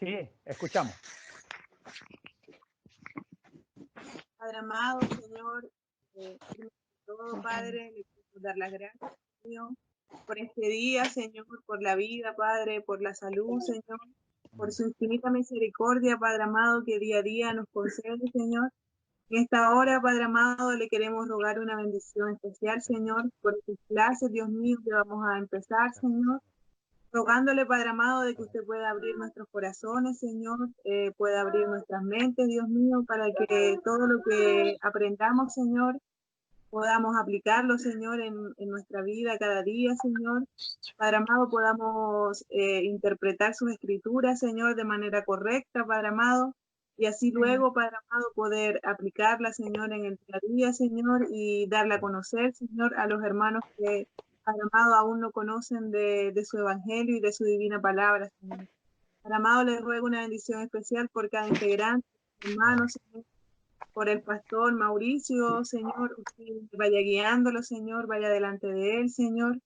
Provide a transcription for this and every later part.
Sí, escuchamos. Padre amado, Señor, primero que todo, Padre, le quiero dar las gracias, Señor, por este día, Señor, por la vida, Padre, por la salud, Señor, por su infinita misericordia, Padre amado, que día a día nos concede, Señor. En esta hora, Padre amado, le queremos rogar una bendición especial, Señor, por estas clases, Dios mío, que vamos a empezar, Señor. Rogándole, Padre amado, de que usted pueda abrir nuestros corazones, Señor, pueda abrir nuestras mentes, Dios mío, para que todo lo que aprendamos, Señor, podamos aplicarlo, Señor, en nuestra vida cada día, Señor. Padre amado, podamos interpretar sus escrituras, Señor, de manera correcta, Padre amado, y así luego, Padre amado, poder aplicarla, Señor, en el día a día, Señor, y darla a conocer, Señor, a los hermanos que, Padre amado, aún no conocen de su evangelio y de su divina palabra, Señor. Padre amado, les ruego una bendición especial por cada integrante, hermanos, Señor, por el pastor Mauricio, Señor, usted vaya guiándolo, Señor, vaya delante de él, Señor,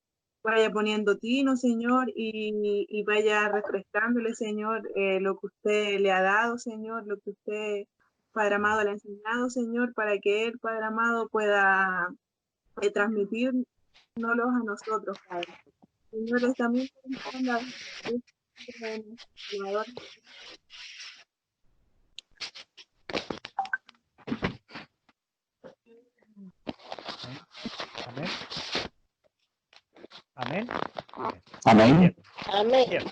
vaya poniendo tino, Señor, y vaya refrescándole, Señor, lo que usted le ha dado, Señor, lo que usted, Padre amado, le ha enseñado, Señor, para que él, Padre amado, pueda transmitirnos a nosotros, Padre. Señores, también Amén. Amén. Amén. Bien. Amén. Bien.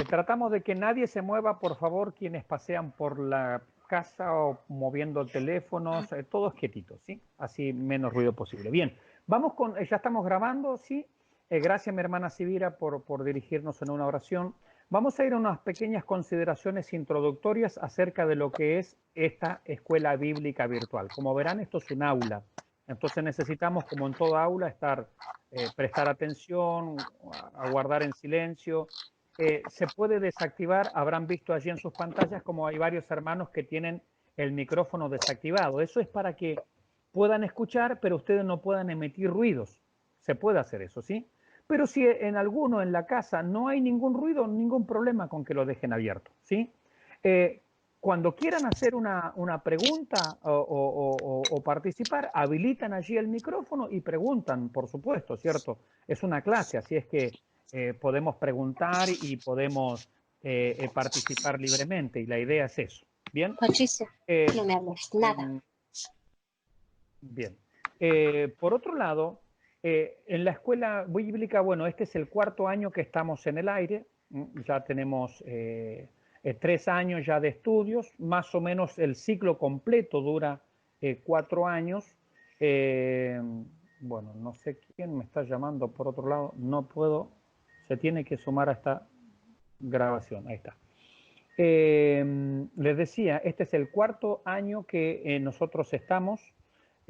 Tratamos de que nadie se mueva, por favor, quienes pasean por la casa o moviendo teléfonos, todos quietitos, ¿sí? Así menos ruido posible. Bien, vamos con, ya estamos grabando, ¿sí? Gracias, mi hermana Sibira, por dirigirnos en una oración. Vamos a ir a unas pequeñas consideraciones introductorias acerca de lo que es esta escuela bíblica virtual. Como verán, esto es un aula. Entonces necesitamos, como en toda aula, prestar atención, aguardar en silencio. Se puede desactivar, habrán visto allí en sus pantallas como hay varios hermanos que tienen el micrófono desactivado. Eso es para que puedan escuchar, pero ustedes no puedan emitir ruidos. Se puede hacer eso, ¿sí? Pero si en alguno en la casa no hay ningún ruido, ningún problema con que lo dejen abierto, ¿sí? Cuando quieran hacer una pregunta o participar, habilitan allí el micrófono y preguntan, por supuesto, ¿cierto? Es una clase, así es que podemos preguntar y podemos participar libremente, y la idea es eso. ¿Bien? Patricia, no me hables nada. Bien. Por otro lado, en la escuela bíblica, bueno, este es el cuarto año que estamos en el aire, ya tenemos 3 años ya de estudios, más o menos el ciclo completo dura 4 años. Bueno, no sé quién me está llamando por otro lado, no puedo, se tiene que sumar a esta grabación, ahí está. Les decía, este es el cuarto año que nosotros estamos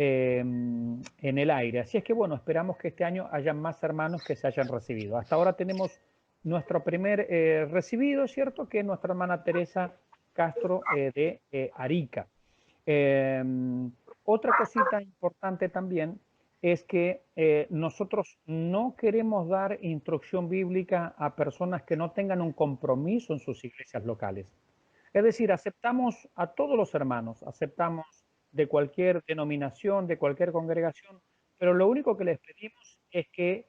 en el aire. Así es que, bueno, esperamos que este año hayan más hermanos que se hayan recibido. Hasta ahora tenemos nuestro primer recibido, ¿cierto? Que es nuestra hermana Teresa Castro de Arica. Otra cosita importante también es que nosotros no queremos dar instrucción bíblica a personas que no tengan un compromiso en sus iglesias locales. Es decir, aceptamos a todos los hermanos, aceptamos de cualquier denominación, de cualquier congregación, pero lo único que les pedimos es que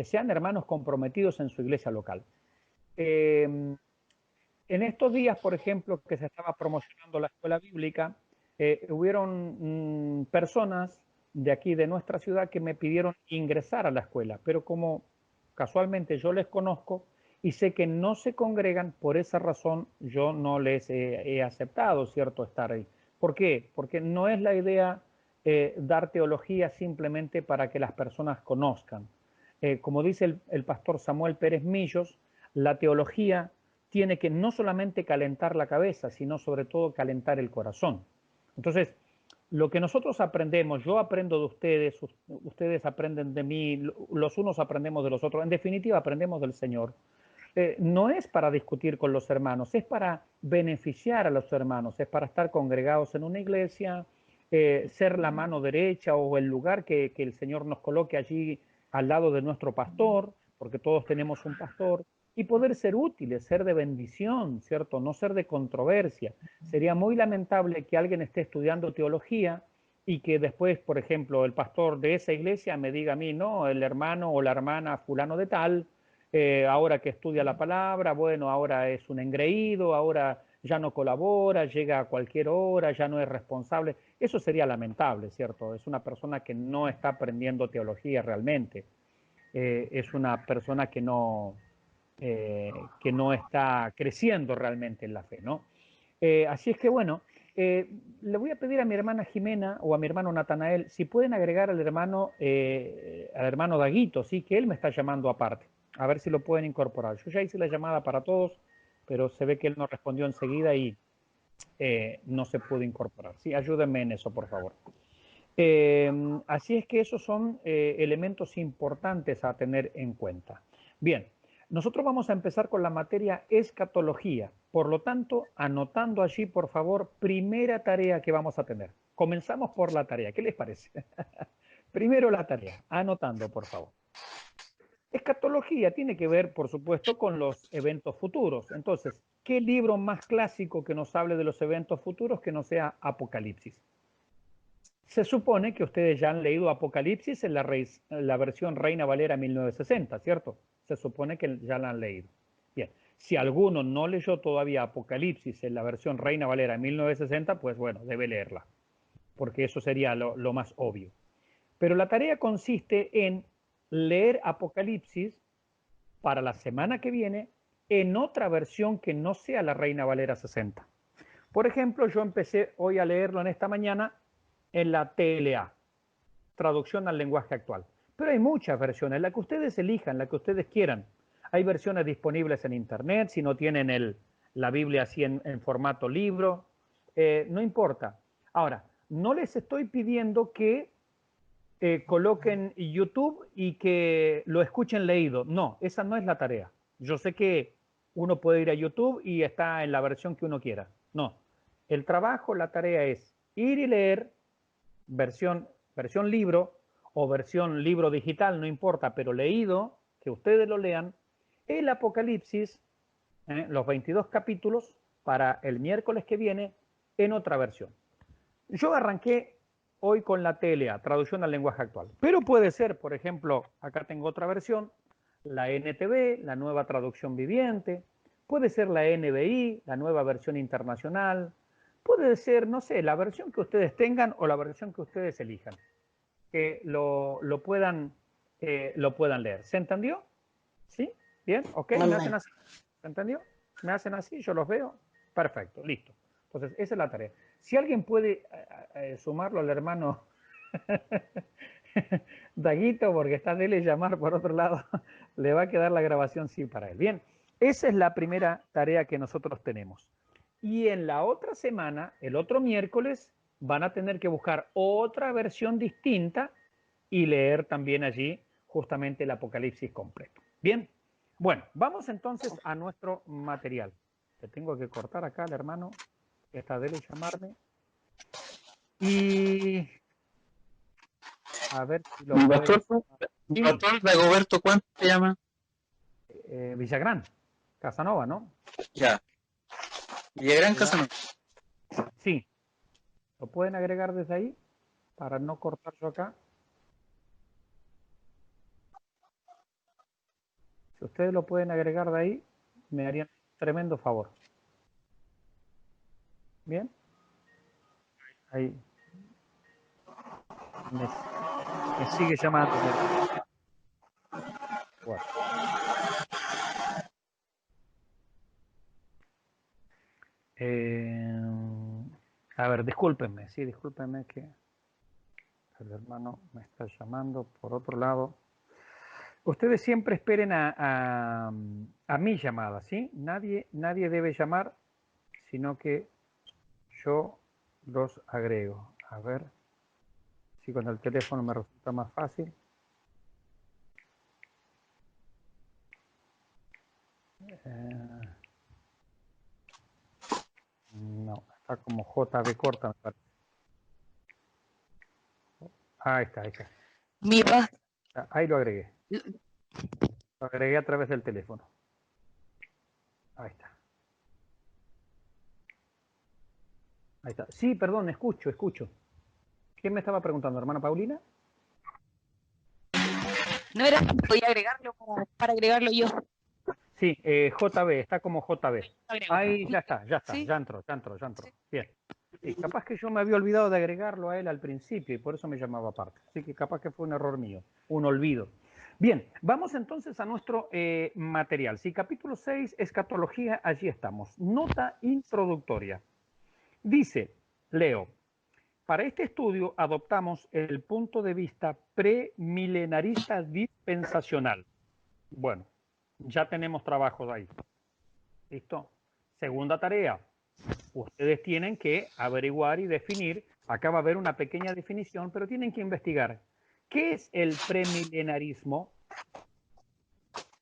sean hermanos comprometidos en su iglesia local. En estos días, por ejemplo, que se estaba promocionando la escuela bíblica, hubieron personas de aquí, de nuestra ciudad, que me pidieron ingresar a la escuela, pero como casualmente yo les conozco y sé que no se congregan, por esa razón yo no les he aceptado, ¿cierto?, estar ahí. ¿Por qué? Porque no es la idea dar teología simplemente para que las personas conozcan. Como dice el pastor Samuel Pérez Millos, la teología tiene que no solamente calentar la cabeza, sino sobre todo calentar el corazón. Entonces, lo que nosotros aprendemos, yo aprendo de ustedes, ustedes aprenden de mí, los unos aprendemos de los otros, en definitiva aprendemos del Señor. No es para discutir con los hermanos, es para beneficiar a los hermanos, es para estar congregados en una iglesia, ser la mano derecha o el lugar que el Señor nos coloque allí al lado de nuestro pastor, porque todos tenemos un pastor. y poder ser útiles, ser de bendición, ¿cierto? No ser de controversia. Sería muy lamentable que alguien esté estudiando teología y que después, por ejemplo, el pastor de esa iglesia me diga a mí, no, el hermano o la hermana fulano de tal, ahora que estudia la palabra, bueno, ahora es un engreído, ahora ya no colabora, llega a cualquier hora, ya no es responsable. Eso sería lamentable, ¿cierto? Es una persona que no está aprendiendo teología realmente. Es una persona que no está creciendo realmente en la fe, ¿no? Así es que, bueno, le voy a pedir a mi hermana Jimena o a mi hermano Natanael si pueden agregar al hermano Daguito, ¿sí? Que él me está llamando aparte. A ver si lo pueden incorporar. Yo ya hice la llamada para todos, pero se ve que él no respondió enseguida y no se pudo incorporar. Sí, ayúdenme en eso, por favor. Así es que esos son elementos importantes a tener en cuenta. Bien, nosotros vamos a empezar con la materia escatología. Por lo tanto, anotando allí, por favor, primera tarea que vamos a tener. Comenzamos por la tarea. ¿Qué les parece? Primero la tarea. Anotando, por favor. Escatología tiene que ver, por supuesto, con los eventos futuros. Entonces, ¿qué libro más clásico que nos hable de los eventos futuros que no sea Apocalipsis? Se supone que ustedes ya han leído Apocalipsis en la versión Reina Valera 1960, ¿cierto? Se supone que ya la han leído. Bien, si alguno no leyó todavía Apocalipsis en la versión Reina Valera 1960, pues bueno, debe leerla, porque eso sería lo más obvio. Pero la tarea consiste en leer Apocalipsis para la semana que viene en otra versión que no sea la Reina Valera 60. Por ejemplo, yo empecé hoy a leerlo en esta mañana en la TLA, traducción al lenguaje actual. Pero hay muchas versiones, la que ustedes elijan, la que ustedes quieran. Hay versiones disponibles en internet, si no tienen la Biblia así en formato libro, no importa. Ahora, no les estoy pidiendo que coloquen YouTube y que lo escuchen leído. No, esa no es la tarea. Yo sé que uno puede ir a YouTube y está en la versión que uno quiera. No, el trabajo, la tarea es ir y leer versión libro o versión libro digital, no importa, pero leído, que ustedes lo lean, el Apocalipsis, los 22 capítulos, para el miércoles que viene, en otra versión. Yo arranqué hoy con la TLA, traducción al lenguaje actual, pero puede ser, por ejemplo, acá tengo otra versión, la NTV, la nueva traducción viviente, puede ser la NBI, la nueva versión internacional, puede ser, no sé, la versión que ustedes tengan o la versión que ustedes elijan, que lo puedan leer. ¿Se entendió? ¿Sí? ¿Bien? ¿Ok? ¿Me hacen así? ¿Se entendió? ¿Me hacen así? ¿Yo los veo? Perfecto, listo. Entonces, esa es la tarea. Si alguien puede sumarlo al hermano Daguito, porque está de llamar por otro lado, le va a quedar la grabación sí para él. Bien, esa es la primera tarea que nosotros tenemos. Y en la otra semana, el otro miércoles, van a tener que buscar otra versión distinta y leer también allí justamente el Apocalipsis completo. Bien, bueno, vamos entonces a nuestro material. Le tengo que cortar acá al hermano que está de llamarme. Y a ver si lo puedo... Doctor Dagoberto, ¿cuánto se llama? Villagrán, Casanova, ¿no? Ya. Villagrán, Casanova. Sí. ¿Lo pueden agregar desde ahí? Para no cortar yo acá. Si ustedes lo pueden agregar de ahí, me harían un tremendo favor. ¿Bien? Ahí. Me sigue llamando. Bueno. A ver, discúlpenme, sí, discúlpenme que el hermano me está llamando por otro lado. Ustedes siempre esperen a mi llamada, ¿sí? Nadie debe llamar, sino que yo los agrego. A ver si con el teléfono me resulta más fácil. No, está como JB corta, me parece. Ahí está, ahí está. Viva. Ahí lo agregué. Lo agregué a través del teléfono. Ahí está. Ahí está. Sí, perdón, escucho. ¿Quién me estaba preguntando, hermana Paulina? No era, voy a agregarlo para agregarlo yo. Sí, JB, está como JB. Ahí ya está, ¿Sí? ya entró. Sí. Bien. Sí, capaz que yo me había olvidado de agregarlo a él al principio y por eso me llamaba aparte. Así que capaz que fue un error mío, un olvido. Bien, vamos entonces a nuestro material. Sí, capítulo 6, escatología, allí estamos. Nota introductoria. Dice, leo, para este estudio adoptamos el punto de vista premilenarista dispensacional. Bueno, ya tenemos trabajos ahí. ¿Listo? Segunda tarea. Ustedes tienen que averiguar y definir. Acá va a haber una pequeña definición, pero tienen que investigar. ¿Qué es el premilenarismo?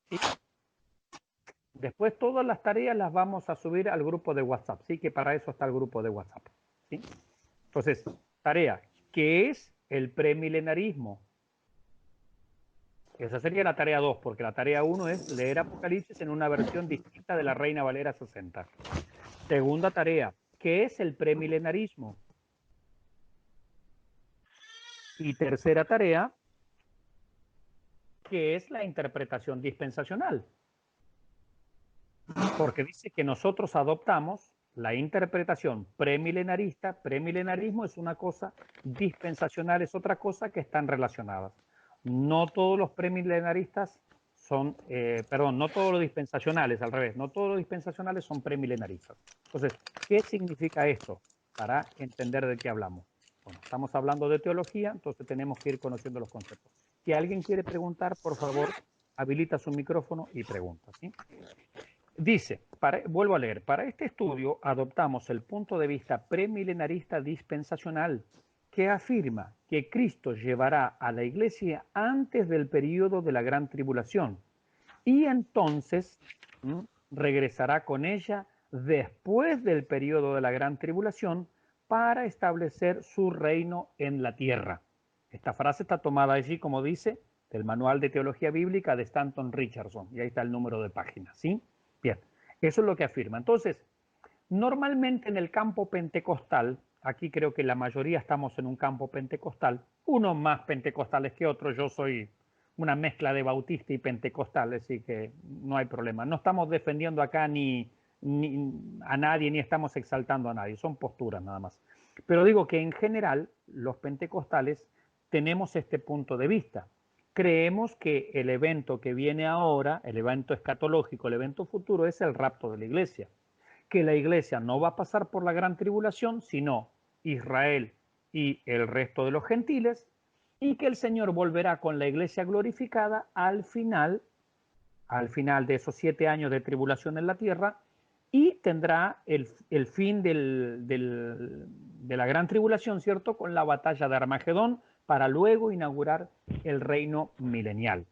¿Sí? Después todas las tareas las vamos a subir al grupo de WhatsApp. Sí, que para eso está el grupo de WhatsApp. ¿Sí? Entonces, tarea. ¿Qué es el premilenarismo? Esa sería la tarea 2, porque la tarea 1 es leer Apocalipsis en una versión distinta de la Reina Valera 60. Segunda tarea, ¿qué es el premilenarismo? Y tercera tarea, ¿qué es la interpretación dispensacional? Porque dice que nosotros adoptamos la interpretación premilenarista. Premilenarismo es una cosa, dispensacional es otra cosa, que están relacionadas. No todos los premilenaristas son, no todos los dispensacionales, al revés, no todos los dispensacionales son premilenaristas. Entonces, ¿qué significa esto? Para entender de qué hablamos. Bueno, estamos hablando de teología, entonces tenemos que ir conociendo los conceptos. Si alguien quiere preguntar, por favor, habilita su micrófono y pregunta, ¿sí? Dice, vuelvo a leer, para este estudio adoptamos el punto de vista premilenarista dispensacional que afirma que Cristo llevará a la iglesia antes del periodo de la gran tribulación y entonces regresará con ella después del periodo de la gran tribulación para establecer su reino en la tierra. Esta frase está tomada allí, como dice, del Manual de Teología Bíblica de Stanton Richardson, y ahí está el número de página, ¿sí? Bien, eso es lo que afirma. Entonces, normalmente en el campo pentecostal, aquí creo que la mayoría estamos en un campo pentecostal, unos más pentecostales que otros, yo soy una mezcla de bautista y pentecostal, así que no hay problema. No estamos defendiendo acá ni a nadie, ni estamos exaltando a nadie, son posturas nada más. Pero digo que en general los pentecostales tenemos este punto de vista. Creemos que el evento que viene ahora, el evento escatológico, el evento futuro, es el rapto de la iglesia. Que la iglesia no va a pasar por la gran tribulación, sino Israel y el resto de los gentiles, y que el Señor volverá con la iglesia glorificada al final de esos 7 años de tribulación en la tierra, y tendrá el fin de la gran tribulación, ¿cierto?, con la batalla de Armagedón, para luego inaugurar el reino milenial.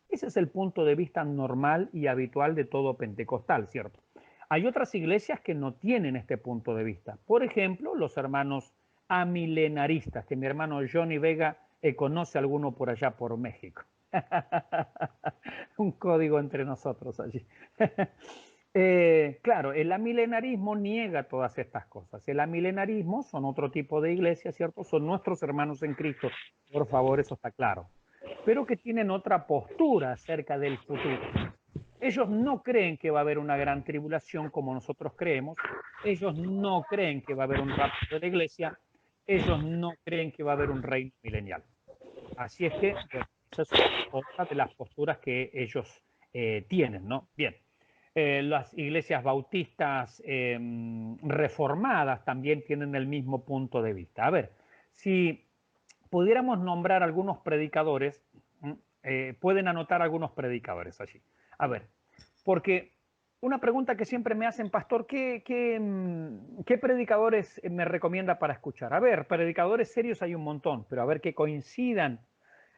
Ese es el punto de vista normal y habitual de todo pentecostal, ¿cierto? Hay otras iglesias que no tienen este punto de vista. Por ejemplo, los hermanos amilenaristas, que mi hermano Johnny Vega conoce alguno por allá por México. Un código entre nosotros allí. Claro, el amilenarismo niega todas estas cosas. El amilenarismo son otro tipo de iglesia, ¿cierto? Son nuestros hermanos en Cristo. Por favor, eso está claro. Pero que tienen otra postura acerca del futuro. Ellos no creen que va a haber una gran tribulación como nosotros creemos. Ellos no creen que va a haber un rapto de la iglesia. Ellos no creen que va a haber un reino milenial. Así es que, bueno, esa es otra de las posturas que ellos tienen, ¿no? Bien. Las iglesias bautistas reformadas también tienen el mismo punto de vista. A ver, si pudiéramos nombrar algunos predicadores, pueden anotar algunos predicadores allí. A ver, porque una pregunta que siempre me hacen, pastor, ¿qué predicadores me recomienda para escuchar? A ver, predicadores serios hay un montón, pero a ver, que coincidan,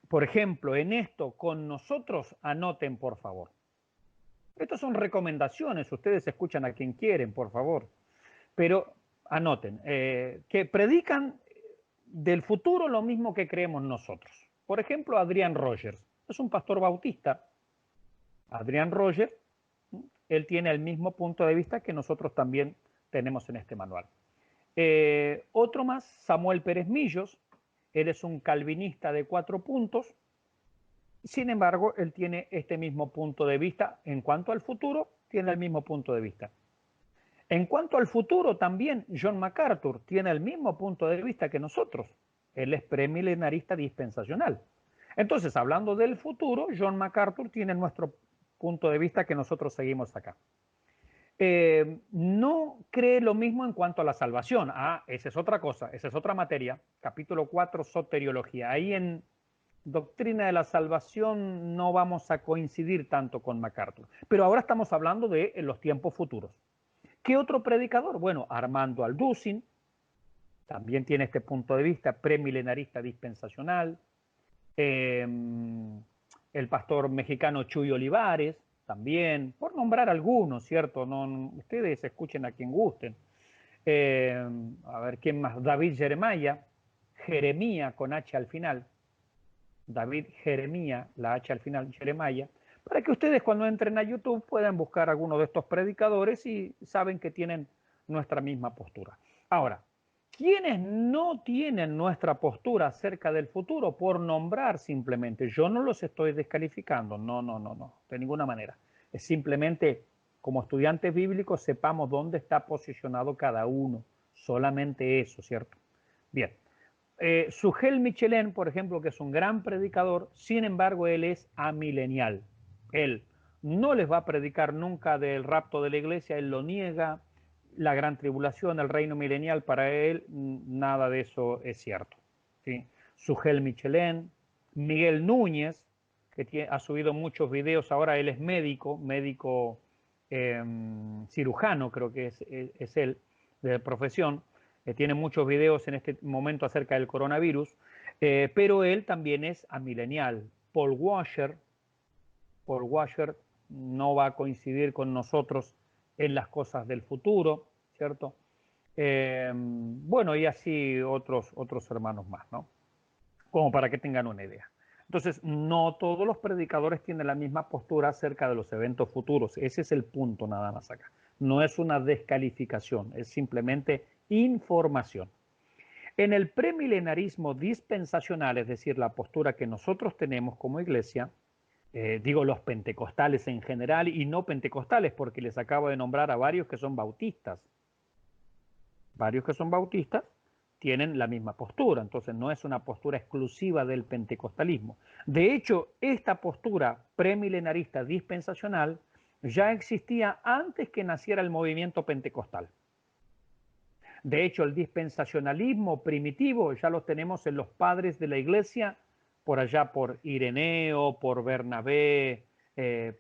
por ejemplo, en esto con nosotros, anoten, por favor. Estas son recomendaciones, ustedes escuchan a quien quieren, por favor. Pero anoten, que predican del futuro lo mismo que creemos nosotros. Por ejemplo, Adrian Rogers, es un pastor bautista. Adrian Rogers Él tiene el mismo punto de vista que nosotros también tenemos en este manual. Otro más, Samuel Pérez Millos. Él es un calvinista de 4 puntos. Sin embargo, él tiene este mismo punto de vista. En cuanto al futuro, tiene el mismo punto de vista. En cuanto al futuro, también John MacArthur tiene el mismo punto de vista que nosotros. Él es premilenarista dispensacional. Entonces, hablando del futuro, John MacArthur tiene nuestro punto de vista que nosotros seguimos acá. No cree lo mismo en cuanto a la salvación. Esa es otra cosa, esa es otra materia. Capítulo 4, soteriología. Ahí en doctrina de la salvación no vamos a coincidir tanto con MacArthur. Pero ahora estamos hablando de los tiempos futuros. ¿Qué otro predicador? Bueno, Armando Alducin también tiene este punto de vista premilenarista dispensacional. El pastor mexicano Chuy Olivares, también, por nombrar algunos, ¿cierto? No, ustedes escuchen a quien gusten. A ver, ¿quién más? David Jeremía con H al final. David Jeremía, la H al final, Jeremiah, para que ustedes cuando entren a YouTube puedan buscar alguno de estos predicadores y saben que tienen nuestra misma postura. Ahora, ¿quiénes no tienen nuestra postura acerca del futuro? Por nombrar simplemente, yo no los estoy descalificando, no, de ninguna manera. Es simplemente, como estudiantes bíblicos, sepamos dónde está posicionado cada uno, solamente eso, ¿cierto? Bien. Sugel Michelén, por ejemplo, que es un gran predicador, sin embargo, él es amilenial. Él no les va a predicar nunca del rapto de la iglesia, él lo niega, la gran tribulación, el reino milenial, para él nada de eso es cierto. ¿Sí? Sugel Michelén, Miguel Núñez, que ha subido muchos videos, ahora él es médico cirujano, creo que es él, de profesión. Tiene muchos videos en este momento acerca del coronavirus, pero él también es amilenial. Paul Washer no va a coincidir con nosotros en las cosas del futuro, ¿cierto? Bueno, y así otros hermanos más, ¿no? Como para que tengan una idea. Entonces, no todos los predicadores tienen la misma postura acerca de los eventos futuros. Ese es el punto nada más acá. No es una descalificación, es simplemente información. En el premilenarismo dispensacional, es decir, la postura que nosotros tenemos como iglesia, digo los pentecostales en general y no pentecostales, porque les acabo de nombrar a varios que son bautistas. Varios que son bautistas tienen la misma postura, entonces no es una postura exclusiva del pentecostalismo. De hecho, esta postura premilenarista dispensacional ya existía antes que naciera el movimiento pentecostal. De hecho, el dispensacionalismo primitivo ya lo tenemos en los padres de la iglesia, por allá por Ireneo, por Bernabé,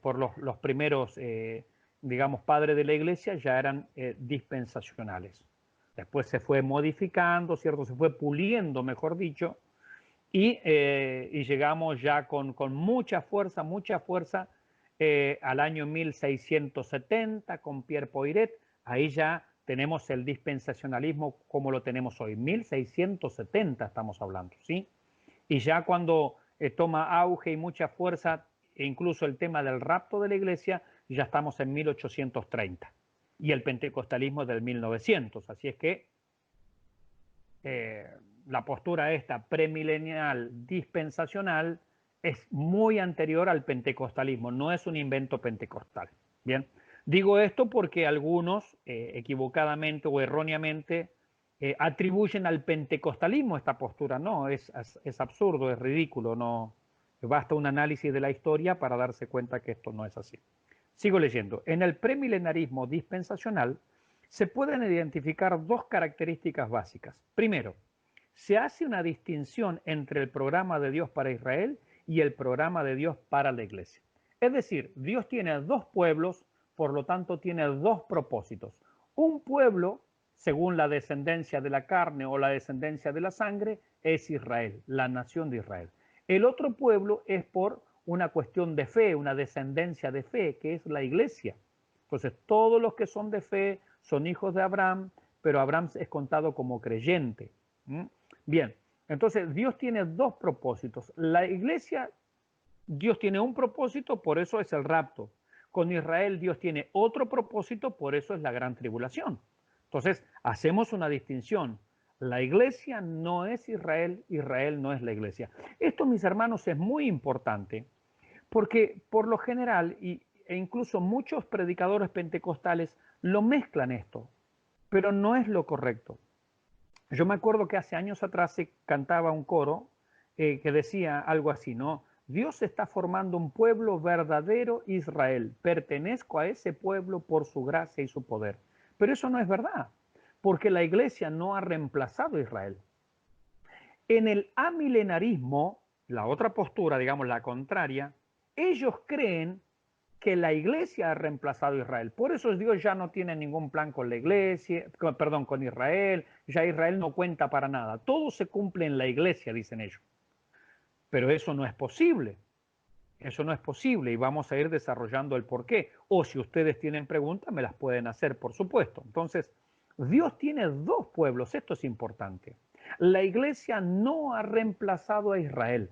por los primeros, digamos, padres de la iglesia, ya eran dispensacionales. Después se fue modificando, ¿cierto? Se fue puliendo, mejor dicho, y llegamos ya con mucha fuerza, al año 1670 con Pierre Poiret. Ahí ya tenemos el dispensacionalismo como lo tenemos hoy. 1670 estamos hablando, ¿sí? Y ya cuando toma auge y mucha fuerza, e incluso el tema del rapto de la iglesia, ya estamos en 1830. Y el pentecostalismo es del 1900. Así es que la postura esta premilenial dispensacional es muy anterior al pentecostalismo, no es un invento pentecostal. Bien, digo esto porque algunos equivocadamente o erróneamente atribuyen al pentecostalismo esta postura. No, es absurdo, es ridículo, no basta un análisis de la historia para darse cuenta que esto no es así. Sigo leyendo. En el premilenarismo dispensacional se pueden identificar dos características básicas. Primero, se hace una distinción entre el programa de Dios para Israel y el programa de Dios para la iglesia. Es decir, Dios tiene dos pueblos, por lo tanto tiene dos propósitos. Un pueblo, según la descendencia de la carne o la descendencia de la sangre, es Israel, la nación de Israel. El otro pueblo es por una cuestión de fe, una descendencia de fe, que es la iglesia. Entonces, todos los que son de fe son hijos de Abraham, pero Abraham es contado como creyente. Bien, entonces Dios tiene dos propósitos. La iglesia, Dios tiene un propósito, por eso es el rapto. Con Israel Dios tiene otro propósito, por eso es la gran tribulación. Entonces, hacemos una distinción. La iglesia no es Israel, Israel no es la iglesia. Esto, mis hermanos, es muy importante porque por lo general, e incluso muchos predicadores pentecostales lo mezclan esto, pero no es lo correcto. Yo me acuerdo que hace años atrás se cantaba un coro que decía algo así, ¿no? Dios está formando un pueblo verdadero Israel. Pertenezco a ese pueblo por su gracia y su poder. Pero eso no es verdad, porque la iglesia no ha reemplazado a Israel. En el amilenarismo, la otra postura, digamos la contraria, ellos creen que la iglesia ha reemplazado a Israel. Por eso Dios ya no tiene ningún plan con la iglesia, con Israel, ya Israel no cuenta para nada. Todo se cumple en la iglesia, dicen ellos. Pero eso no es posible. Eso no es posible y vamos a ir desarrollando el por qué. O si ustedes tienen preguntas, me las pueden hacer, por supuesto. Entonces, Dios tiene dos pueblos, esto es importante. La iglesia no ha reemplazado a Israel.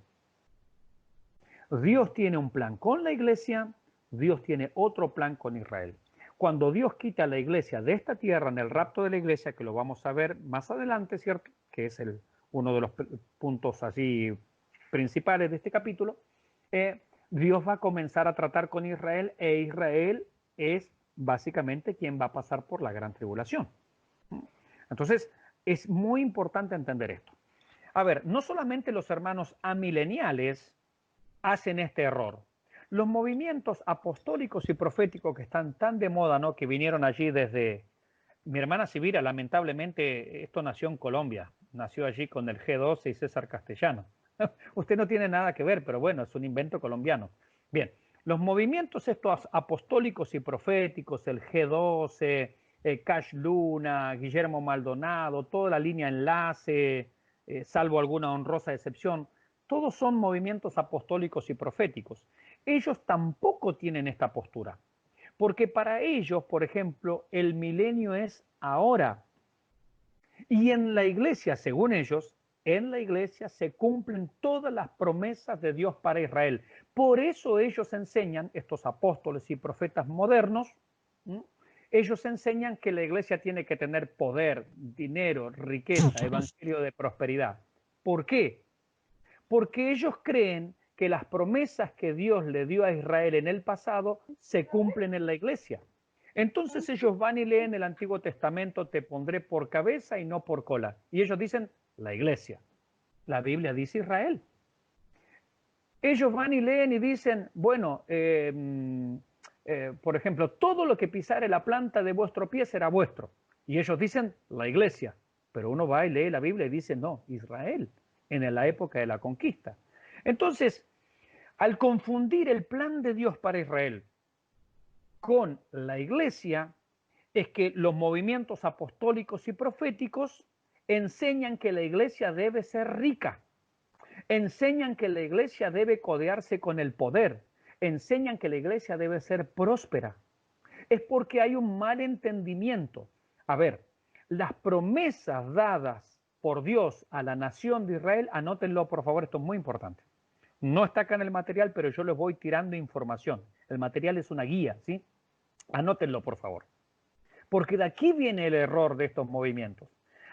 Dios tiene un plan con la iglesia, Dios tiene otro plan con Israel. Cuando Dios quita a la iglesia de esta tierra en el rapto de la iglesia, que lo vamos a ver más adelante, ¿cierto? Que es uno de los puntos así principales de este capítulo, Dios va a comenzar a tratar con Israel e Israel es básicamente quien va a pasar por la gran tribulación. Entonces, es muy importante entender esto. A ver, no solamente los hermanos amileniales hacen este error. Los movimientos apostólicos y proféticos que están tan de moda, ¿no? Que vinieron allí desde... Mi hermana Sibira, lamentablemente, esto nació en Colombia. Nació allí con el G12 y César Castellano. Usted no tiene nada que ver, pero bueno, es un invento colombiano. Bien, los movimientos estos apostólicos y proféticos, el G12, Cash Luna, Guillermo Maldonado, toda la línea enlace, salvo alguna honrosa excepción, todos son movimientos apostólicos y proféticos. Ellos tampoco tienen esta postura, porque para ellos, por ejemplo, el milenio es ahora. Y en la iglesia, según ellos, en la iglesia se cumplen todas las promesas de Dios para Israel. Por eso ellos enseñan, estos apóstoles y profetas modernos, ellos enseñan que la iglesia tiene que tener poder, dinero, riqueza, evangelio de prosperidad. ¿Por qué? Porque ellos creen que las promesas que Dios le dio a Israel en el pasado se cumplen en la iglesia. Entonces ellos van y leen el Antiguo Testamento, te pondré por cabeza y no por cola. Y ellos dicen, la iglesia. La Biblia dice Israel. Ellos van y leen y dicen, bueno, por ejemplo, todo lo que pisare la planta de vuestro pie será vuestro. Y ellos dicen, la iglesia. Pero uno va y lee la Biblia y dice, no, Israel, en la época de la conquista. Entonces, al confundir el plan de Dios para Israel con la iglesia, es que los movimientos apostólicos y proféticos enseñan que la iglesia debe ser rica, enseñan que la iglesia debe codearse con el poder, enseñan que la iglesia debe ser próspera. Es porque hay un mal entendimiento. A ver, las promesas dadas por Dios a la nación de Israel, anótenlo por favor, esto es muy importante. No está acá en el material, pero yo les voy tirando información. El material es una guía, ¿sí? Anótenlo por favor. Porque de aquí viene el error de estos movimientos.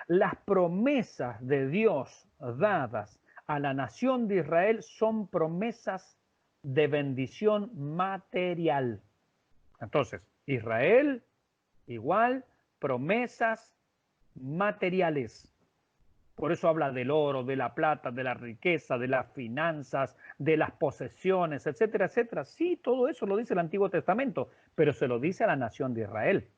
Las promesas de Dios dadas a la nación de Israel son promesas de bendición material. Entonces, Israel igual promesas materiales. Por eso habla del oro, de la plata, de la riqueza, de las finanzas, de las posesiones, etcétera, etcétera. Sí, todo eso lo dice el Antiguo Testamento, pero se lo dice a la nación de Israel.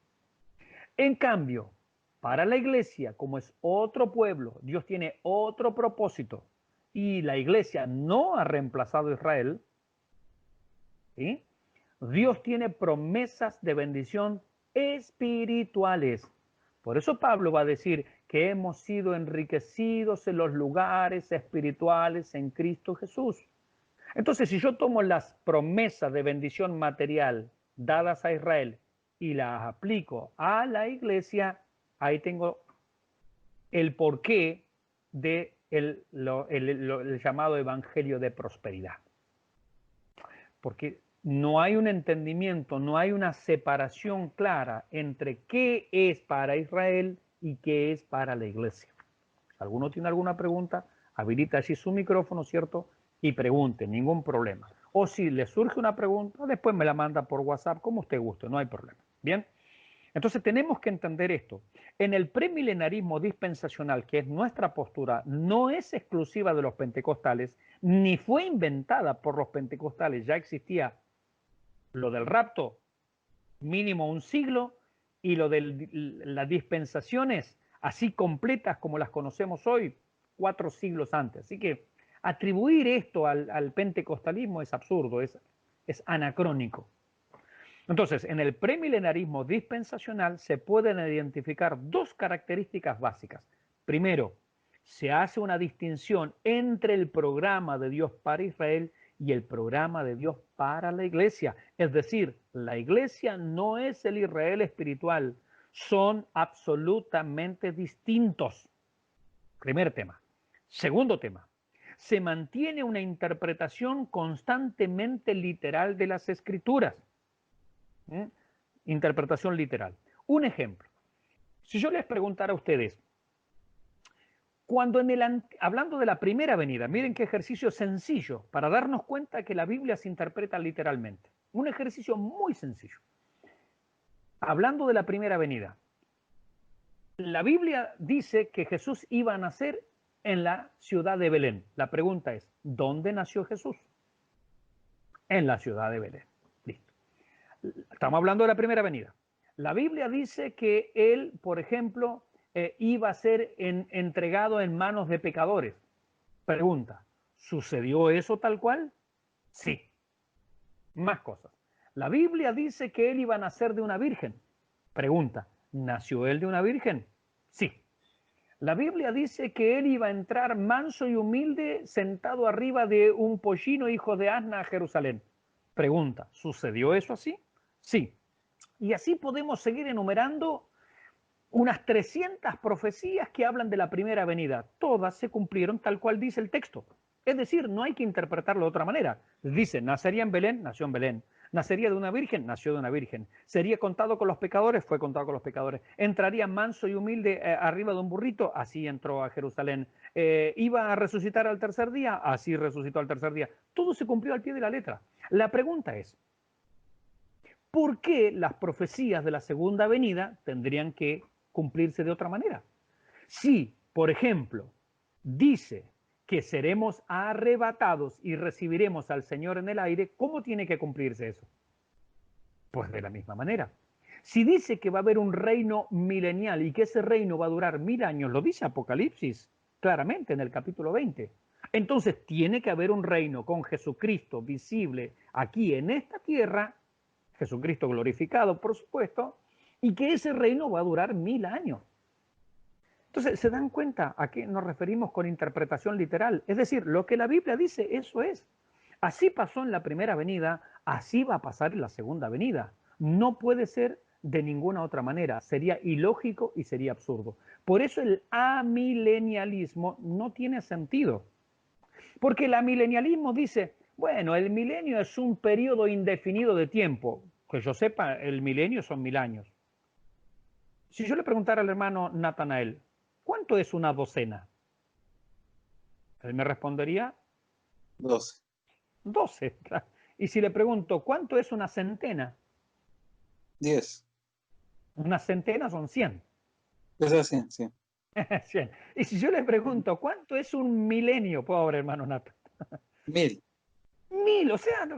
En cambio, para la iglesia, como es otro pueblo, Dios tiene otro propósito y la iglesia no ha reemplazado a Israel, ¿sí? Dios tiene promesas de bendición espirituales. Por eso Pablo va a decir que hemos sido enriquecidos en los lugares espirituales en Cristo Jesús. Entonces, si yo tomo las promesas de bendición material dadas a Israel y las aplico a la iglesia, ahí tengo el porqué de el llamado evangelio de prosperidad. Porque no hay un entendimiento, no hay una separación clara entre qué es para Israel y qué es para la iglesia. ¿Alguno tiene alguna pregunta? Habilita allí su micrófono, ¿cierto? Y pregunte, ningún problema. O si le surge una pregunta, después me la manda por WhatsApp, como usted guste, no hay problema. Bien, entonces tenemos que entender esto. En el premilenarismo dispensacional, que es nuestra postura, no es exclusiva de los pentecostales, ni fue inventada por los pentecostales, ya existía lo del rapto, mínimo un siglo, y lo de las dispensaciones, así completas como las conocemos hoy, 4 siglos antes. Así que atribuir esto al pentecostalismo es absurdo, es anacrónico. Entonces, en el premilenarismo dispensacional se pueden identificar dos características básicas. Primero, se hace una distinción entre el programa de Dios para Israel y el programa de Dios para la iglesia. Es decir, la iglesia no es el Israel espiritual, son absolutamente distintos. Primer tema. Segundo tema, se mantiene una interpretación constantemente literal de las escrituras. Interpretación literal. Un ejemplo. Si yo les preguntara a ustedes, cuando hablando de la primera venida, miren qué ejercicio sencillo para darnos cuenta que la Biblia se interpreta literalmente. Un ejercicio muy sencillo. Hablando de la primera venida, la Biblia dice que Jesús iba a nacer en la ciudad de Belén. La pregunta es, ¿dónde nació Jesús? En la ciudad de Belén. Listo. Estamos hablando de la primera venida. La Biblia dice que él, por ejemplo, iba a ser entregado en manos de pecadores. Pregunta, ¿sucedió eso tal cual? Sí. Más cosas. La Biblia dice que él iba a nacer de una virgen. Pregunta, ¿nació él de una virgen? Sí. La Biblia dice que él iba a entrar manso y humilde sentado arriba de un pollino hijo de Asna a Jerusalén. Pregunta, ¿sucedió eso así? Sí. Y así podemos seguir enumerando unas 300 profecías que hablan de la primera venida. Todas se cumplieron tal cual dice el texto. Es decir, no hay que interpretarlo de otra manera. Dice, nacería en Belén, nació en Belén. Nacería de una virgen, nació de una virgen. Sería contado con los pecadores, fue contado con los pecadores. Entraría manso y humilde arriba de un burrito, así entró a Jerusalén. Iba a resucitar al tercer día, así resucitó al tercer día. Todo se cumplió al pie de la letra. La pregunta es, ¿por qué las profecías de la segunda venida tendrían que cumplirse de otra manera? Si, por ejemplo, dice que seremos arrebatados y recibiremos al Señor en el aire, ¿cómo tiene que cumplirse eso? Pues de la misma manera. Si dice que va a haber un reino milenial y que ese reino va a durar 1000 años, lo dice Apocalipsis claramente en el capítulo 20. Entonces tiene que haber un reino con Jesucristo visible aquí en esta tierra, Jesucristo glorificado, por supuesto, y que ese reino va a durar 1000 años. Entonces, ¿se dan cuenta a qué nos referimos con interpretación literal? Es decir, lo que la Biblia dice, eso es. Así pasó en la primera venida, así va a pasar en la segunda venida. No puede ser de ninguna otra manera. Sería ilógico y sería absurdo. Por eso el amilenialismo no tiene sentido. Porque el amilenialismo dice, bueno, el milenio es un periodo indefinido de tiempo. Que yo sepa, el milenio son 1000 años. Si yo le preguntara al hermano Natanael, ¿cuánto es una docena? Él me respondería 12. 12. Y si le pregunto, ¿cuánto es una centena? 10. Una centena son 100. Eso es 100, sí. 100. Y si yo le pregunto, ¿cuánto es un milenio, pobre hermano Nata? 1000. 1000, o sea,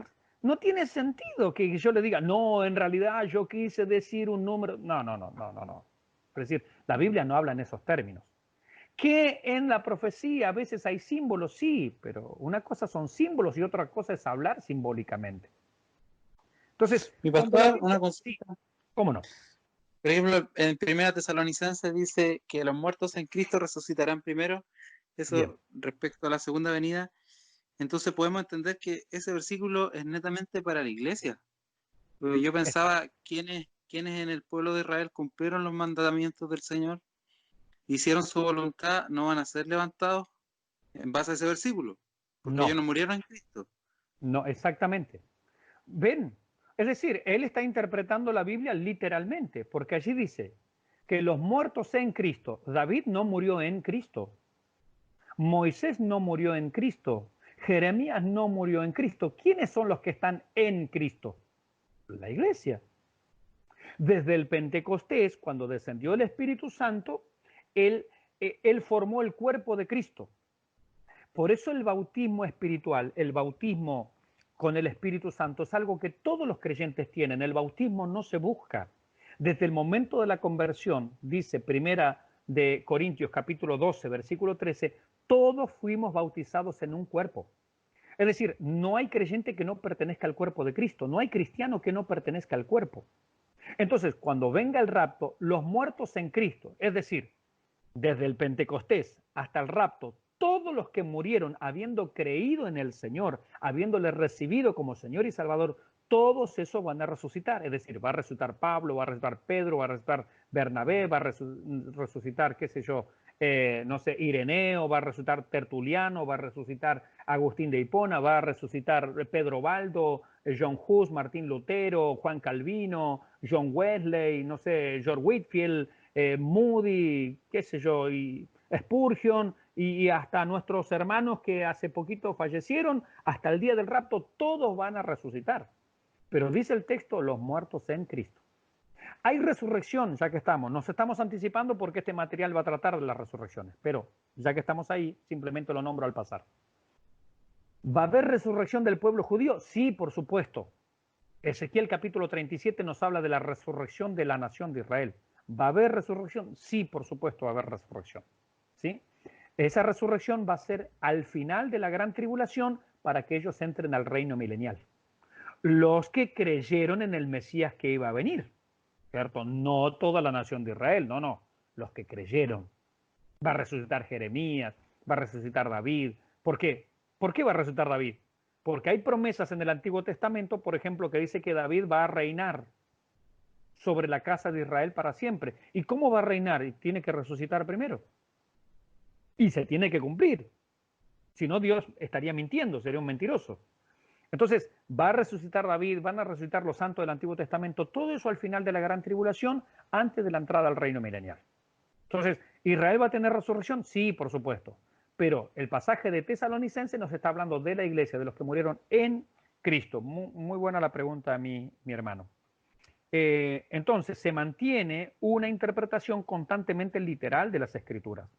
no tiene sentido que yo le diga, no, en realidad yo quise decir un número. No. Es decir, la Biblia no habla en esos términos. Que en la profecía a veces hay símbolos, sí, pero una cosa son símbolos y otra cosa es hablar simbólicamente. Entonces, Mi pastor, una sí, consulta. ¿cómo no? Por ejemplo, en Primera Tesalonicenses dice que los muertos en Cristo resucitarán primero. Eso Bien. respecto a la segunda venida. Entonces podemos entender que ese versículo es netamente para la iglesia. Porque yo pensaba, ¿quiénes en el pueblo de Israel cumplieron los mandamientos del Señor? Hicieron su voluntad, no van a ser levantados en base a ese versículo, porque ellos no No, murieron en Cristo. no, exactamente. ¿Ven? Es decir, él está interpretando la Biblia literalmente, porque allí dice que los muertos en Cristo, David no murió en Cristo, Moisés no murió en Cristo, Jeremías no murió en Cristo. ¿Quiénes son los que están en Cristo? La iglesia. Desde el Pentecostés, cuando descendió el Espíritu Santo, él formó el cuerpo de Cristo. Por eso el bautismo espiritual, el bautismo con el Espíritu Santo, es algo que todos los creyentes tienen. El bautismo no se busca. Desde el momento de la conversión, dice Primera de Corintios capítulo 12, versículo 13, todos fuimos bautizados en un cuerpo. Es decir, no hay creyente que no pertenezca al cuerpo de Cristo, no hay cristiano que no pertenezca al cuerpo. Entonces, cuando venga el rapto, los muertos en Cristo, es decir, desde el Pentecostés hasta el rapto, todos los que murieron habiendo creído en el Señor, habiéndole recibido como Señor y Salvador, todos esos van a resucitar. Es decir, va a resucitar Pablo, va a resucitar Pedro, va a resucitar Bernabé, va a resucitar, qué sé yo, no sé, Ireneo, va a resucitar Tertuliano, va a resucitar Agustín de Hipona, va a resucitar Pedro Baldo, John Hus, Martín Lutero, Juan Calvino, John Wesley, no sé, George Whitefield, Moody, qué sé yo, y Spurgeon, y hasta nuestros hermanos que hace poquito fallecieron, hasta el día del rapto, todos van a resucitar. Pero dice el texto, los muertos en Cristo. Hay resurrección, ya que estamos. Nos estamos anticipando porque este material va a tratar de las resurrecciones, pero ya que estamos ahí, simplemente lo nombro al pasar. ¿Va a haber resurrección del pueblo judío? Sí, por supuesto. Ezequiel capítulo 37 nos habla de la resurrección de la nación de Israel. ¿Va a haber resurrección? Sí, por supuesto va a haber resurrección. ¿Sí? Esa resurrección va a ser al final de la gran tribulación para que ellos entren al reino milenial. Los que creyeron en el Mesías que iba a venir, ¿cierto? No toda la nación de Israel, no. Los que creyeron. Va a resucitar Jeremías, va a resucitar David. ¿Por qué? ¿Por qué va a resucitar David? Porque hay promesas en el Antiguo Testamento, por ejemplo, que dice que David va a reinar sobre la casa de Israel para siempre. ¿Y cómo va a reinar? Tiene que resucitar primero. Y se tiene que cumplir. Si no, Dios estaría mintiendo, sería un mentiroso. Entonces, va a resucitar David, van a resucitar los santos del Antiguo Testamento, todo eso al final de la gran tribulación, antes de la entrada al reino milenial. Entonces, ¿Israel va a tener resurrección? Sí, por supuesto. Pero el pasaje de Tesalonicense nos está hablando de la iglesia, de los que murieron en Cristo. Muy buena la pregunta, mi hermano. Entonces, se mantiene una interpretación constantemente literal de las Escrituras.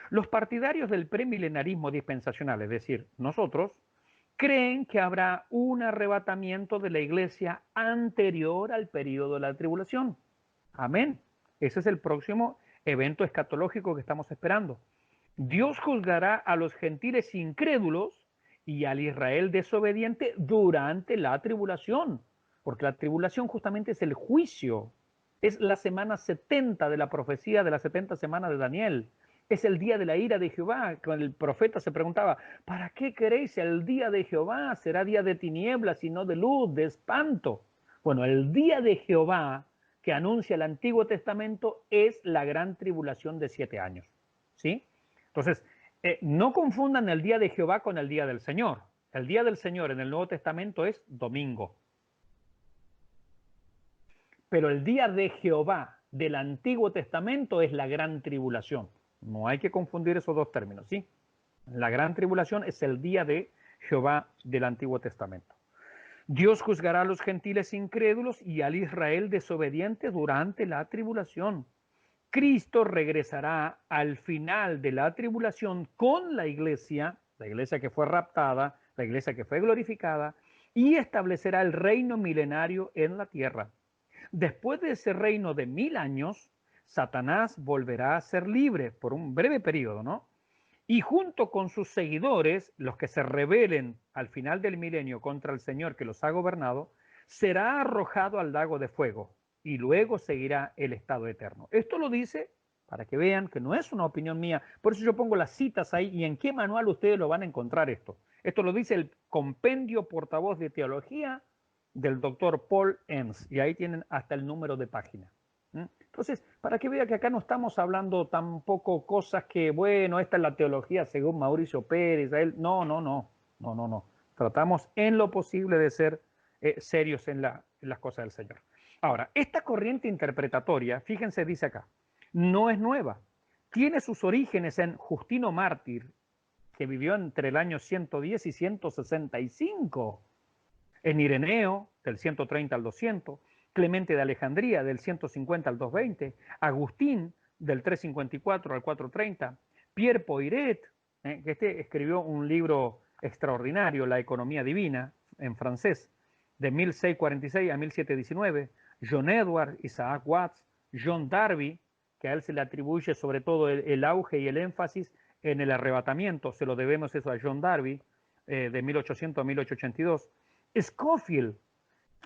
Los partidarios del premilenarismo dispensacional, es decir, nosotros, creen que habrá un arrebatamiento de la iglesia anterior al periodo de la tribulación. Amén. Ese es el próximo evento escatológico que estamos esperando. Dios juzgará a los gentiles incrédulos y al Israel desobediente durante la tribulación, porque la tribulación justamente es el juicio, es la semana 70 de la profecía de las 70 semanas de Daniel. Es el día de la ira de Jehová. Cuando el profeta se preguntaba, ¿para qué queréis el día de Jehová? Será día de tinieblas y no de luz, de espanto. Bueno, el día de Jehová que anuncia el Antiguo Testamento es la gran tribulación de 7 años. ¿Sí? Entonces, no confundan el día de Jehová con el día del Señor. El día del Señor en el Nuevo Testamento es domingo. Pero el día de Jehová del Antiguo Testamento es la gran tribulación. No hay que confundir esos dos términos, ¿sí? La gran tribulación es el día de Jehová del Antiguo Testamento. Dios juzgará a los gentiles incrédulos y al Israel desobediente durante la tribulación. Cristo regresará al final de la tribulación con la iglesia que fue raptada, la iglesia que fue glorificada, y establecerá el reino milenario en la tierra. Después de ese reino de 1000 años, Satanás volverá a ser libre por un breve periodo, ¿no? Y junto con sus seguidores, los que se rebelen al final del milenio contra el Señor que los ha gobernado, será arrojado al lago de fuego y luego seguirá el estado eterno. Esto lo dice para que vean que no es una opinión mía. Por eso yo pongo las citas ahí y en qué manual ustedes lo van a encontrar esto. Esto lo dice el Compendio Portavoz de Teología del doctor Paul Enns y ahí tienen hasta el número de página. Entonces, para que vea que acá no estamos hablando tampoco cosas que, bueno, esta es la teología según Mauricio Pérez, a él. No. Tratamos en lo posible de ser serios en las cosas del Señor. Ahora, esta corriente interpretatoria, fíjense, dice acá, no es nueva. Tiene sus orígenes en Justino Mártir, que vivió entre el año 110 y 165, en Ireneo, del 130 al 200, Clemente de Alejandría, del 150 al 220, Agustín, del 354 al 430, Pierre Poiret, que escribió un libro extraordinario, La economía divina, en francés, de 1646 a 1719, John Edward, Isaac Watts, John Darby, que a él se le atribuye sobre todo el auge y el énfasis en el arrebatamiento, se lo debemos eso a John Darby, de 1800 a 1882, Scofield.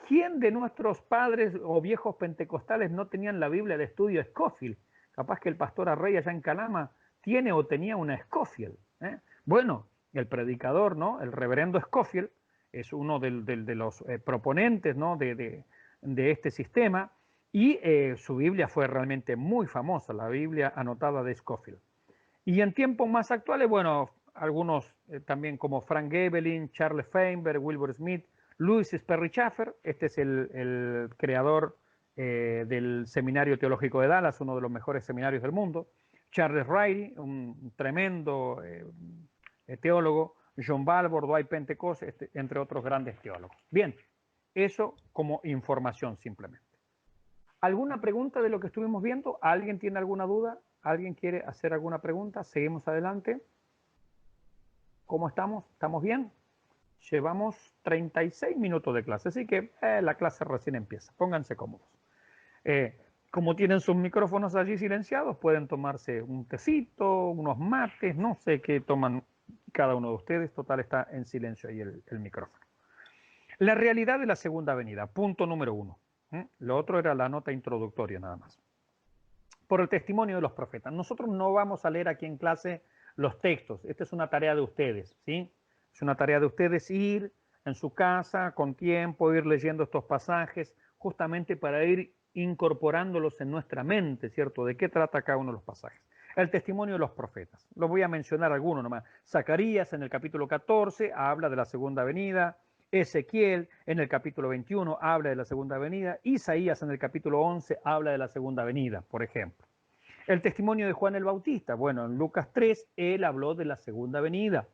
¿Quién de nuestros padres o viejos pentecostales no tenían la Biblia de estudio Scofield? Capaz que el pastor Arrey allá en Calama tiene o tenía una Scofield. Bueno, el predicador, ¿no? El reverendo Scofield es uno de los proponentes, ¿no? de este sistema, y su Biblia fue realmente muy famosa, la Biblia anotada de Scofield. Y en tiempos más actuales, bueno, algunos también como Frank Gebelin, Charles Feinberg, Wilbur Smith, Louis Sperry Chafer, este es el creador del Seminario Teológico de Dallas, uno de los mejores seminarios del mundo, Charles Riley, un tremendo teólogo, John Balboa, Dwight Pentecost, entre otros grandes teólogos. Bien, eso como información simplemente. ¿Alguna pregunta de lo que estuvimos viendo? ¿Alguien tiene alguna duda? ¿Alguien quiere hacer alguna pregunta? Seguimos adelante. ¿Cómo estamos? ¿Estamos bien? Llevamos 36 minutos de clase, así que la clase recién empieza. Pónganse cómodos. Como tienen sus micrófonos allí silenciados, pueden tomarse un tecito, unos mates, no sé qué toman cada uno de ustedes. Total, está en silencio ahí el micrófono. La realidad de la segunda venida, punto número 1. Lo otro era la nota introductoria nada más. Por el testimonio de los profetas. Nosotros no vamos a leer aquí en clase los textos. Esta es una tarea de ustedes, ¿sí? Es una tarea de ustedes ir en su casa con tiempo, ir leyendo estos pasajes, justamente para ir incorporándolos en nuestra mente, ¿cierto? ¿De qué trata cada uno de los pasajes? El testimonio de los profetas. Los voy a mencionar algunos nomás. Zacarías en el capítulo 14 habla de la segunda venida. Ezequiel en el capítulo 21 habla de la segunda venida. Isaías en el capítulo 11 habla de la segunda venida, por ejemplo. El testimonio de Juan el Bautista. Bueno, en Lucas 3 él habló de la segunda venida.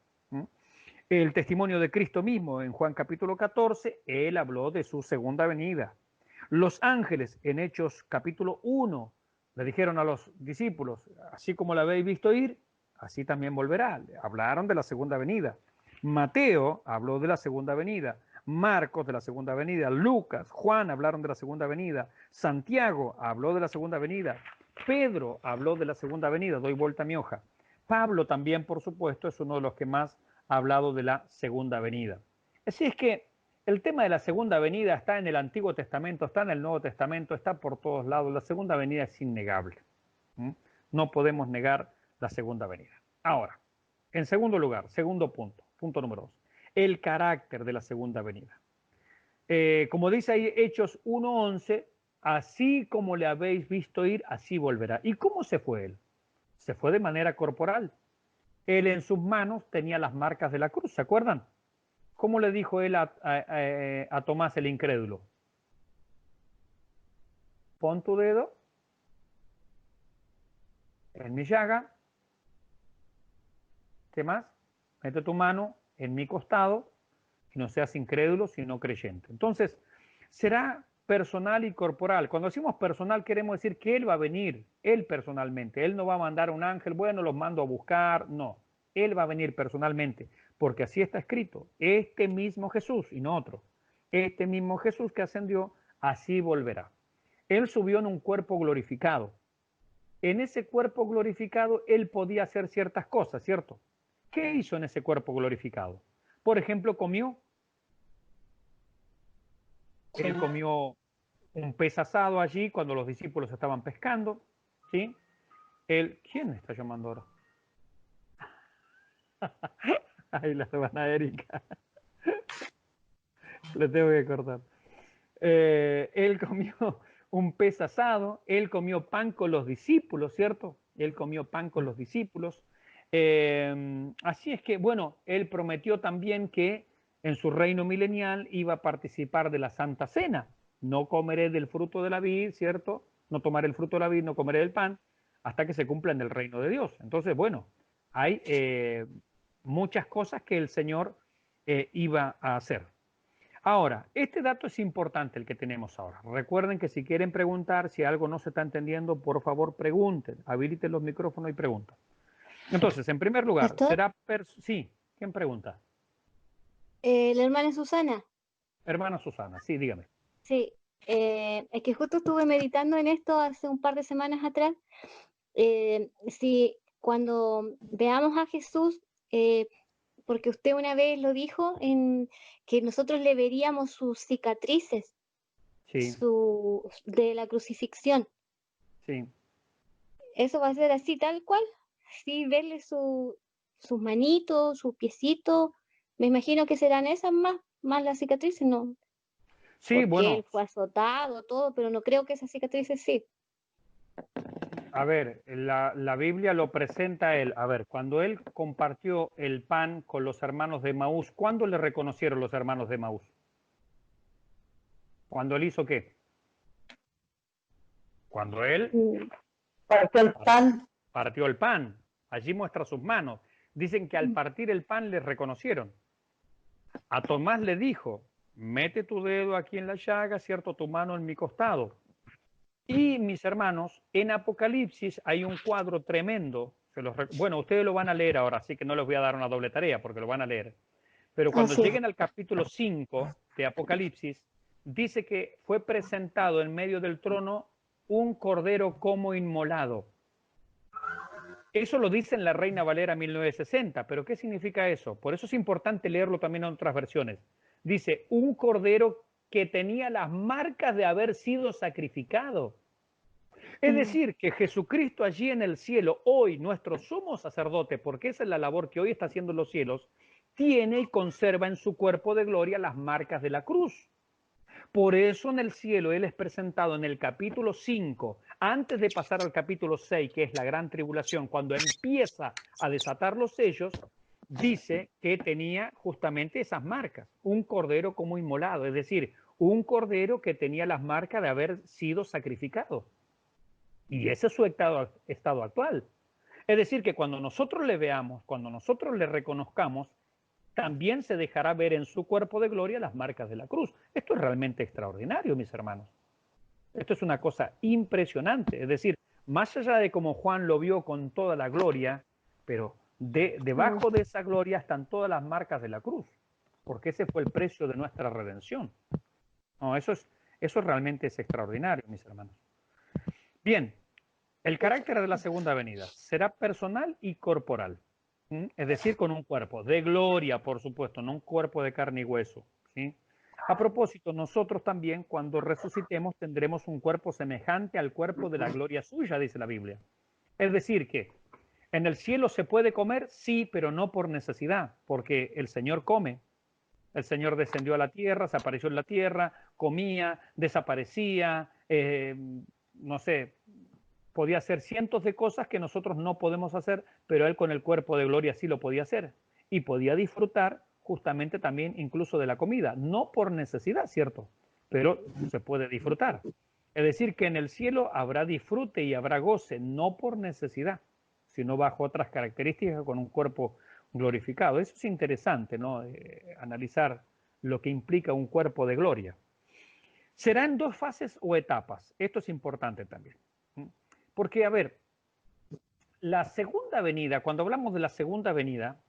El testimonio de Cristo mismo en Juan capítulo 14, él habló de su segunda venida. Los ángeles en Hechos capítulo 1 le dijeron a los discípulos, así como la habéis visto ir, así también volverá. Hablaron de la segunda venida. Mateo habló de la segunda venida. Marcos de la segunda venida. Lucas, Juan hablaron de la segunda venida. Santiago habló de la segunda venida. Pedro habló de la segunda venida. Doy vuelta a mi hoja. Pablo también, por supuesto, es uno de los que más ha hablado de la segunda venida. Así es que el tema de la segunda venida está en el Antiguo Testamento, está en el Nuevo Testamento, está por todos lados. La segunda venida es innegable. No podemos negar la segunda venida. Ahora, en segundo lugar, segundo punto, punto número 2, el carácter de la segunda venida. Como dice ahí Hechos 1:11, así como le habéis visto ir, así volverá. ¿Y cómo se fue él? Se fue de manera corporal. Él en sus manos tenía las marcas de la cruz, ¿se acuerdan? ¿Cómo le dijo él a Tomás el incrédulo? Pon tu dedo en mi llaga. ¿Qué más? Mete tu mano en mi costado y no seas incrédulo, sino creyente. Entonces, será personal y corporal. Cuando decimos personal, queremos decir que Él va a venir, Él personalmente. Él no va a mandar a un ángel, bueno, los mando a buscar, no. Él va a venir personalmente, porque así está escrito. Este mismo Jesús, y no otro, este mismo Jesús que ascendió, así volverá. Él subió en un cuerpo glorificado. En ese cuerpo glorificado, Él podía hacer ciertas cosas, ¿cierto? ¿Qué hizo en ese cuerpo glorificado? Por ejemplo, comió. Él comió un pez asado allí cuando los discípulos estaban pescando, ¿sí? ¿Quién está llamando ahora? Ay, la hermana Erika. Le tengo que cortar. Él comió un pez asado, él comió pan con los discípulos, ¿cierto? Él comió pan con los discípulos. Así es que, bueno, él prometió también que en su reino milenial iba a participar de la Santa Cena. No comeré del fruto de la vid, ¿cierto? No tomaré el fruto de la vid, no comeré del pan, hasta que se cumpla en el reino de Dios. Entonces, bueno, hay muchas cosas que el Señor iba a hacer. Ahora, este dato es importante el que tenemos ahora. Recuerden que si quieren preguntar, si algo no se está entendiendo, por favor pregunten, habiliten los micrófonos y pregunten. Entonces, en primer lugar, ¿Pastor? Sí, ¿quién pregunta? La hermana Susana. Hermana Susana, sí, dígame. Sí, es que justo estuve meditando en esto hace un par de semanas atrás. Si cuando veamos a Jesús, porque usted una vez lo dijo, en que nosotros le veríamos sus cicatrices Sí, de la crucifixión. sí. Eso va a ser así tal cual, sí, verle sus manitos, sus piecitos. Me imagino que serán esas más las cicatrices, ¿no? Sí, Porque él bueno, fue azotado, todo, pero no creo que esas cicatrices sí. a ver, la Biblia lo presenta a él. A ver, cuando él compartió el pan con los hermanos de Maús, ¿cuándo le reconocieron los hermanos de Maús? ¿Cuando él hizo qué? Cuando él Mm, Partió el pan. partió el pan. Allí muestra sus manos. Dicen que al partir el pan le reconocieron. A Tomás le dijo, mete tu dedo aquí en la llaga, cierto, tu mano en mi costado. Y mis hermanos, en Apocalipsis hay un cuadro tremendo. Bueno, ustedes lo van a leer ahora, así que no les voy a dar una doble tarea porque lo van a leer. Pero cuando así. lleguen al capítulo 5 de Apocalipsis, dice que fue presentado en medio del trono un cordero como inmolado. Eso lo dice en la Reina Valera 1960, pero ¿qué significa eso? Por eso es importante leerlo también en otras versiones. Dice, un cordero que tenía las marcas de haber sido sacrificado. Es decir, que Jesucristo allí en el cielo, hoy nuestro sumo sacerdote, porque esa es la labor que hoy está haciendo en los cielos, tiene y conserva en su cuerpo de gloria las marcas de la cruz. Por eso en el cielo Él es presentado en el capítulo 5, antes de pasar al capítulo 6, que es la gran tribulación, cuando empieza a desatar los sellos, dice que tenía justamente esas marcas, un cordero como inmolado, es decir, un cordero que tenía las marcas de haber sido sacrificado. Y ese es su estado actual. Es decir, que cuando nosotros le veamos, cuando nosotros le reconozcamos, también se dejará ver en su cuerpo de gloria las marcas de la cruz. Esto es realmente extraordinario, mis hermanos. Esto es una cosa impresionante. Es decir, más allá de cómo Juan lo vio con toda la gloria, pero debajo de esa gloria están todas las marcas de la cruz, porque ese fue el precio de nuestra redención. No, eso realmente es extraordinario, mis hermanos. Bien, el carácter de la segunda venida será personal y corporal. Es decir, con un cuerpo de gloria, por supuesto, no un cuerpo de carne y hueso. ¿Sí? A propósito, nosotros también cuando resucitemos tendremos un cuerpo semejante al cuerpo de la gloria suya, dice la Biblia. Es decir, que en el cielo se puede comer, sí, pero no por necesidad, porque el Señor come. El Señor descendió a la tierra, se apareció en la tierra, comía, desaparecía, no sé, podía hacer cientos de cosas que nosotros no podemos hacer, pero Él con el cuerpo de gloria sí lo podía hacer. Y podía disfrutar justamente también incluso de la comida, no por necesidad, ¿cierto? Pero se puede disfrutar. Es decir, que en el cielo habrá disfrute y habrá goce, no por necesidad, sino bajo otras características con un cuerpo glorificado. Eso es interesante, ¿no? Analizar lo que implica un cuerpo de gloria. ¿Será en dos fases o etapas? Esto es importante también. Porque, a ver, la segunda venida, cuando hablamos de la segunda venida,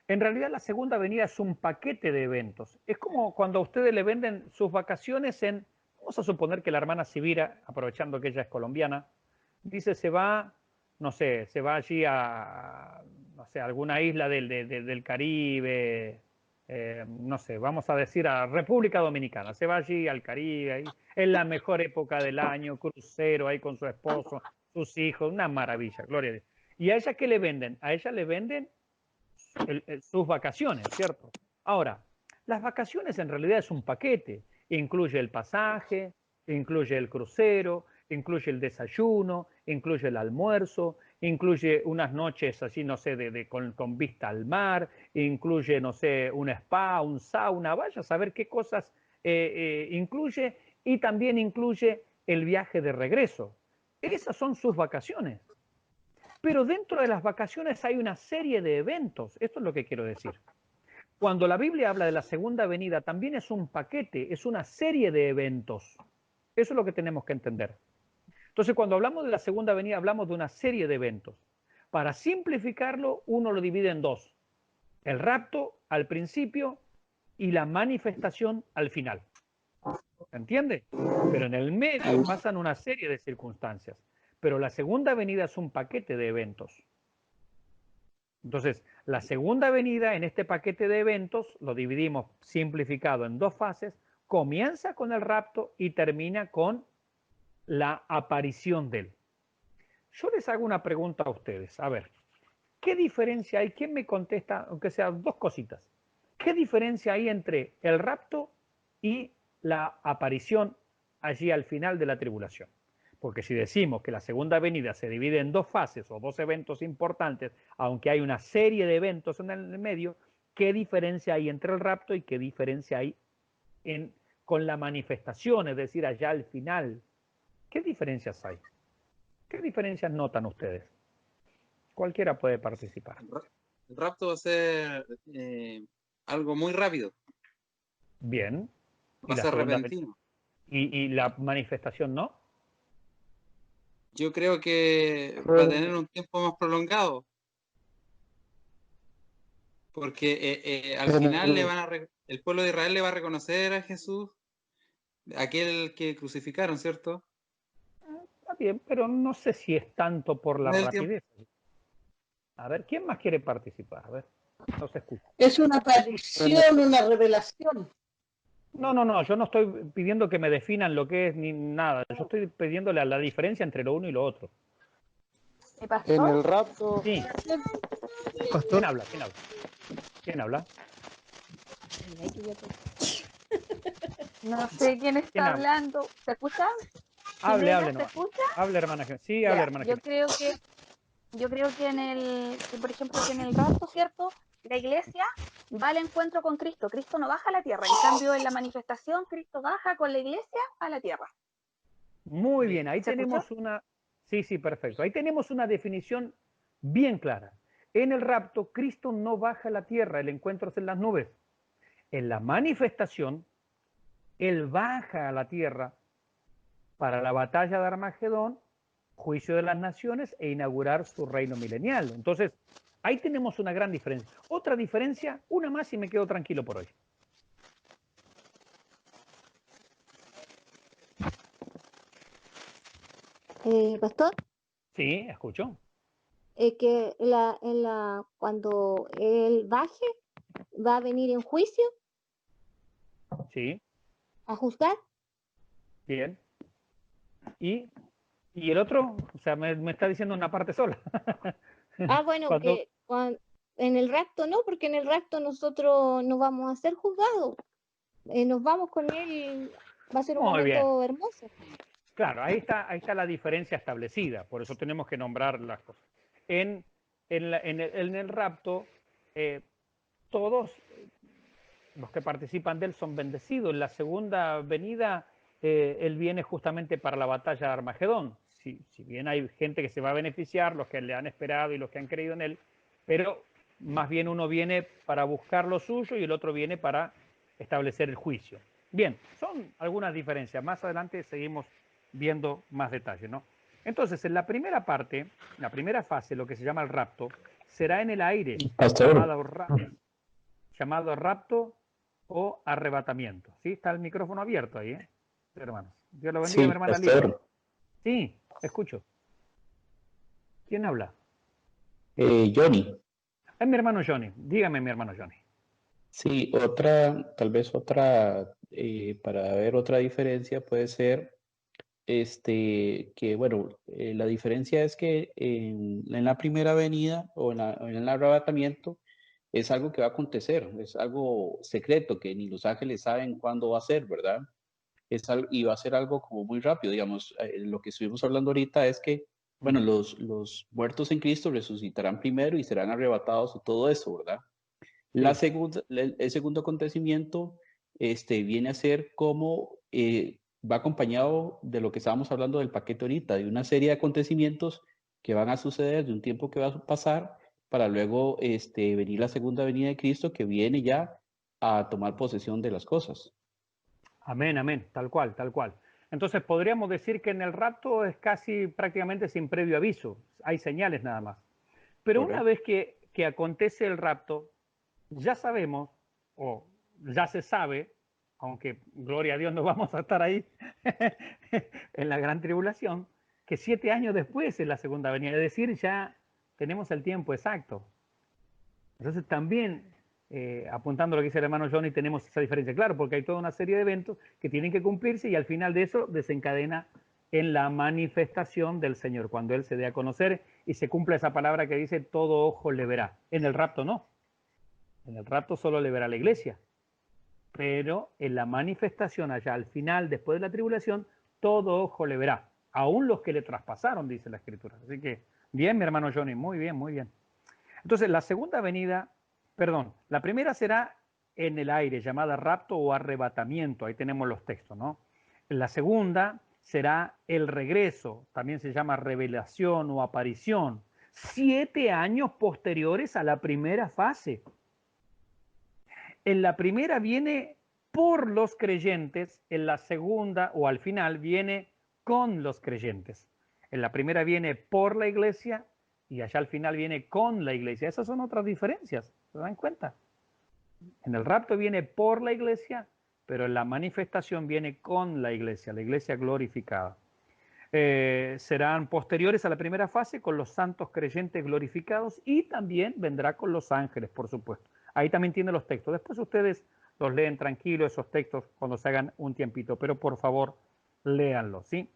en realidad la segunda venida es un paquete de eventos. Es como cuando a ustedes le venden sus vacaciones en, vamos a suponer que la hermana Sibira, aprovechando que ella es colombiana, dice se va, no sé, se va allí a, no sé, alguna isla del Caribe, no sé, vamos a decir a República Dominicana, se va allí al Caribe, ahí, es la mejor época del año, crucero ahí con su esposo, sus hijos, una maravilla, gloria a Dios. ¿Y a ella qué le venden? A ella le venden sus vacaciones, ¿cierto? Ahora, las vacaciones en realidad es un paquete, incluye el pasaje, incluye el crucero, incluye el desayuno, incluye el almuerzo, incluye unas noches así, no sé, con vista al mar, incluye, no sé, un spa, un sauna, vaya a saber qué cosas incluye, y también incluye el viaje de regreso. Esas son sus vacaciones. Pero dentro de las vacaciones hay una serie de eventos, esto es lo que quiero decir. Cuando la Biblia habla de la segunda venida, también es un paquete, es una serie de eventos. Eso es lo que tenemos que entender. Entonces, cuando hablamos de la segunda venida, hablamos de una serie de eventos. Para simplificarlo, uno lo divide en dos. El rapto al principio y la manifestación al final. ¿Entiende? Pero en el medio pasan una serie de circunstancias. Pero la segunda venida es un paquete de eventos. Entonces, la segunda venida en este paquete de eventos, lo dividimos simplificado en dos fases, comienza con el rapto y termina con la aparición de él. Yo les hago una pregunta a ustedes. A ver, ¿qué diferencia hay? ¿Quién me contesta, aunque sean dos cositas? ¿Qué diferencia hay entre el rapto y la aparición allí al final de la tribulación? Porque si decimos que la segunda venida se divide en dos fases o dos eventos importantes, aunque hay una serie de eventos en el medio, ¿qué diferencia hay entre el rapto y qué diferencia hay con la manifestación, es decir, allá al final? ¿Qué diferencias hay? ¿Qué diferencias notan ustedes? Cualquiera puede participar. El rapto va a ser algo muy rápido. Bien. Va a ser repentino. ¿Y la manifestación no? Yo creo que va a tener un tiempo más prolongado. Porque al final el pueblo de Israel le va a reconocer a Jesús, aquel que crucificaron, ¿cierto? Está bien, pero no sé si es tanto por la No es el tiempo. rapidez. A ver, ¿quién más quiere participar? A ver, no se escucha. Es una aparición, una revelación. No, yo no estoy pidiendo que me definan lo que es ni nada. Yo estoy pidiéndole a la diferencia entre lo uno y lo otro. En el rapto. Sí. ¿Quién habla? ¿Quién habla? ¿Quién habla? No sé quién está habla? hablando. ¿Se escucha? Hable, Jimena, hable ¿se nomás. escucha? Hable, hermana. Sí, Ya, hable, hermana. yo creo que por ejemplo, que en el rapto, ¿cierto? La iglesia va al encuentro con Cristo. Cristo no baja a la tierra. En cambio, en la manifestación, Cristo baja con la iglesia a la tierra. Muy bien, ahí ¿Se escuchó? tenemos una... Sí, perfecto. Ahí tenemos una definición bien clara. En el rapto, Cristo no baja a la tierra, el encuentro es en las nubes. En la manifestación, Él baja a la tierra para la batalla de Armagedón, juicio de las naciones e inaugurar su reino milenial. Entonces, ahí tenemos una gran diferencia. Otra diferencia, una más y me quedo tranquilo por hoy. Pastor, Sí, escucho. que cuando él baje, va a venir en juicio Sí, a juzgar. bien. ¿Y el otro? O sea, me está diciendo una parte sola. Bueno, Cuando... en el rapto no, porque en el rapto nosotros no vamos a ser juzgados. Nos vamos con él, va a ser un Muy bien. momento hermoso. Claro, ahí está la diferencia establecida, por eso tenemos que nombrar las cosas. En el rapto, todos los que participan de él son bendecidos. En la segunda venida, él viene justamente para la batalla de Armagedón. Si bien hay gente que se va a beneficiar, los que le han esperado y los que han creído en él, pero más bien uno viene para buscar lo suyo y el otro viene para establecer el juicio. Bien, son algunas diferencias. Más adelante seguimos viendo más detalles, ¿no? Entonces, en la primera parte, la primera fase, lo que se llama el rapto, será en el aire, llamado rapto o arrebatamiento. ¿Sí? Está el micrófono abierto ahí, hermanos. Dios lo bendiga, Sí, mi hermana pastor. Lidia. Sí, escucho. ¿Quién habla? Johnny. Es mi hermano Johnny. Dígame, mi hermano Johnny. Sí, tal vez otra, para ver otra diferencia puede ser que, bueno, la diferencia es que en la primera venida o en el arrebatamiento es algo que va a acontecer, es algo secreto que ni los ángeles saben cuándo va a ser, ¿verdad? Y va a ser algo como muy rápido, digamos, lo que estuvimos hablando ahorita es que Bueno, los muertos en Cristo resucitarán primero y serán arrebatados y todo eso, ¿verdad? Sí. El segundo acontecimiento viene a ser como va acompañado de lo que estábamos hablando del paquete ahorita, de una serie de acontecimientos que van a suceder, de un tiempo que va a pasar, para luego venir la segunda venida de Cristo que viene ya a tomar posesión de las cosas. Amén, amén, tal cual, tal cual. Entonces podríamos decir que en el rapto es casi prácticamente sin previo aviso, hay señales nada más. Pero una Correcto. vez que acontece el rapto, ya sabemos, o ya se sabe, aunque gloria a Dios no vamos a estar ahí en la gran tribulación, que 7 años después es la segunda venida, es decir, ya tenemos el tiempo exacto. Entonces también, apuntando a lo que dice el hermano Johnny, tenemos esa diferencia, claro, porque hay toda una serie de eventos que tienen que cumplirse y al final de eso desencadena en la manifestación del Señor, cuando Él se dé a conocer y se cumpla esa palabra que dice todo ojo le verá. En el rapto no, en el rapto solo le verá la iglesia, pero en la manifestación allá al final, después de la tribulación, todo ojo le verá, aún los que le traspasaron, dice la Escritura. Así que, bien, mi hermano Johnny, muy bien, muy bien. Entonces, la segunda venida, perdón, la primera será en el aire, llamada rapto o arrebatamiento, ahí tenemos los textos, ¿no? La segunda será el regreso, también se llama revelación o aparición, 7 años posteriores a la primera fase. En la primera viene por los creyentes, en la segunda o al final viene con los creyentes. En la primera viene por la iglesia y allá al final viene con la iglesia. Esas son otras diferencias, ¿se dan cuenta? En el rapto viene por la iglesia, pero en la manifestación viene con la iglesia glorificada. Serán posteriores a la primera fase con los santos creyentes glorificados y también vendrá con los ángeles, por supuesto. Ahí también tiene los textos. Después ustedes los leen tranquilos esos textos cuando se hagan un tiempito, pero por favor, léanlos, ¿sí?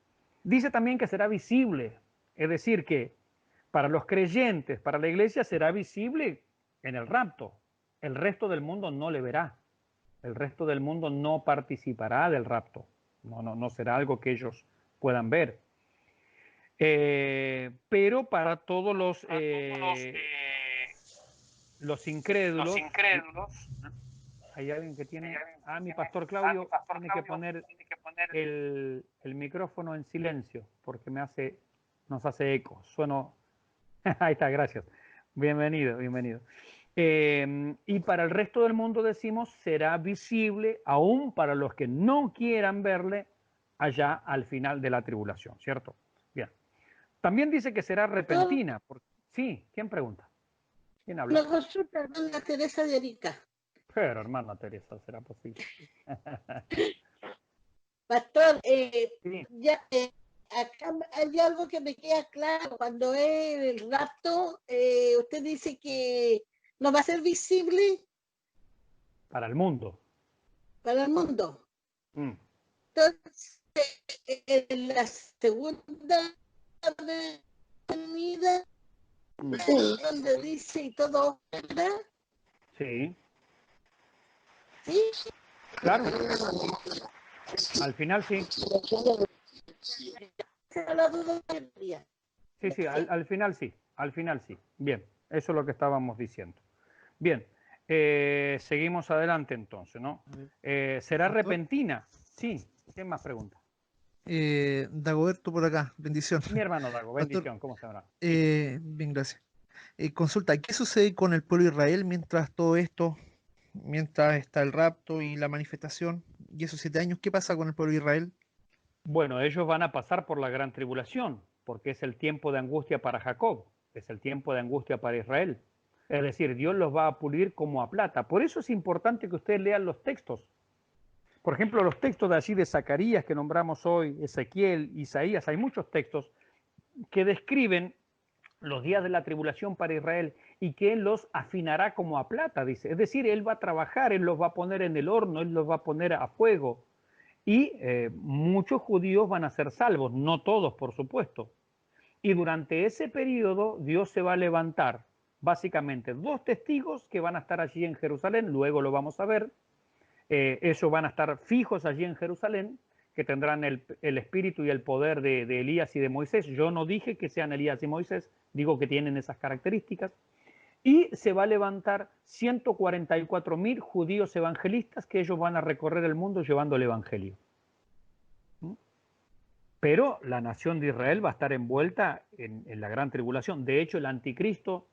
Dice también que será visible, es decir, que para los creyentes, para la iglesia será visible en el rapto. El resto del mundo no le verá. El resto del mundo no participará del rapto. No será algo que ellos puedan ver. Pero para todos los incrédulos, hay alguien que tiene, mi pastor Claudio tiene que poner el micrófono en silencio porque nos hace eco. Sueno, ahí está, gracias. Bienvenido, bienvenido. Y para el resto del mundo decimos será visible aún para los que no quieran verle allá al final de la tribulación, ¿cierto? Bien. También dice que será repentina. Sí, ¿quién pregunta? ¿Quién habla? Una consulta, hermana Teresa de Arica. Pero hermana Teresa, ¿será posible? Pastor, Sí. acá hay algo que me queda claro. Cuando es el rapto, usted dice que no va a ser visible Para el mundo. para el mundo. Mm. Entonces, en la segunda venida, donde dice y todo, ¿verdad? Sí, Sí. claro. Al final sí. Esa era la duda que tenía. Sí, al final sí. Al final sí. Bien, eso es lo que estábamos diciendo. Bien, seguimos adelante entonces, ¿no? ¿Será Pastor. repentina? Sí. ¿Quién más pregunta? Dagoberto por acá, bendición. Mi hermano Dago, Pastor, bendición, ¿cómo se llama? bien, gracias. Consulta, ¿qué sucede con el pueblo de Israel mientras todo esto, mientras está el rapto y la manifestación y esos 7 años? ¿Qué pasa con el pueblo de Israel? Bueno, ellos van a pasar por la gran tribulación, porque es el tiempo de angustia para Jacob, es el tiempo de angustia para Israel. Es decir, Dios los va a pulir como a plata. Por eso es importante que ustedes lean los textos. Por ejemplo, los textos de allí de Zacarías que nombramos hoy, Ezequiel, Isaías, hay muchos textos que describen los días de la tribulación para Israel y que Él los afinará como a plata, dice. Es decir, Él va a trabajar, Él los va a poner en el horno, Él los va a poner a fuego. Y muchos judíos van a ser salvos, no todos, por supuesto. Y durante ese periodo Dios se va a levantar básicamente 2 testigos que van a estar allí en Jerusalén, luego lo vamos a ver. Ellos van a estar fijos allí en Jerusalén, que tendrán el espíritu y el poder de Elías y de Moisés. Yo no dije que sean Elías y Moisés, digo que tienen esas características. Y se va a levantar 144.000 judíos evangelistas que ellos van a recorrer el mundo llevando el evangelio. Pero la nación de Israel va a estar envuelta en la gran tribulación. De hecho, el anticristo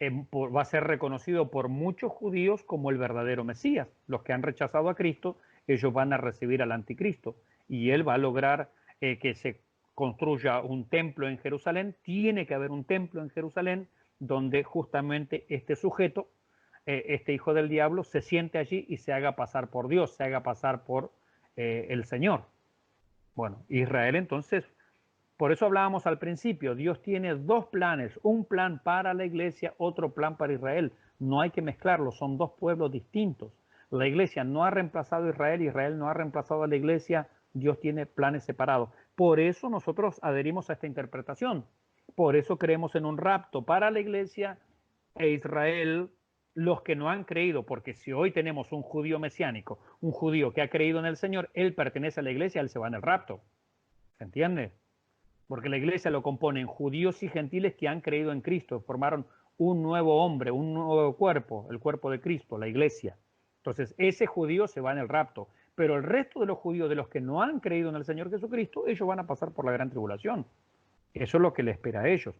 va a ser reconocido por muchos judíos como el verdadero Mesías. Los que han rechazado a Cristo, ellos van a recibir al anticristo. Y él va a lograr que se construya un templo en Jerusalén. Tiene que haber un templo en Jerusalén donde justamente este sujeto, este hijo del diablo, se siente allí y se haga pasar por Dios, se haga pasar por el Señor. Bueno, Israel entonces, por eso hablábamos al principio, Dios tiene dos planes, un plan para la iglesia, otro plan para Israel. No hay que mezclarlos, son dos pueblos distintos. La iglesia no ha reemplazado a Israel, Israel no ha reemplazado a la iglesia, Dios tiene planes separados. Por eso nosotros adherimos a esta interpretación. Por eso creemos en un rapto para la iglesia e Israel, los que no han creído, porque si hoy tenemos un judío mesiánico, un judío que ha creído en el Señor, él pertenece a la iglesia, él se va en el rapto. ¿Se entiende? Porque la iglesia lo componen judíos y gentiles que han creído en Cristo, formaron un nuevo hombre, un nuevo cuerpo, el cuerpo de Cristo, la iglesia. Entonces ese judío se va en el rapto, pero el resto de los judíos, de los que no han creído en el Señor Jesucristo, ellos van a pasar por la gran tribulación. Eso es lo que le espera a ellos.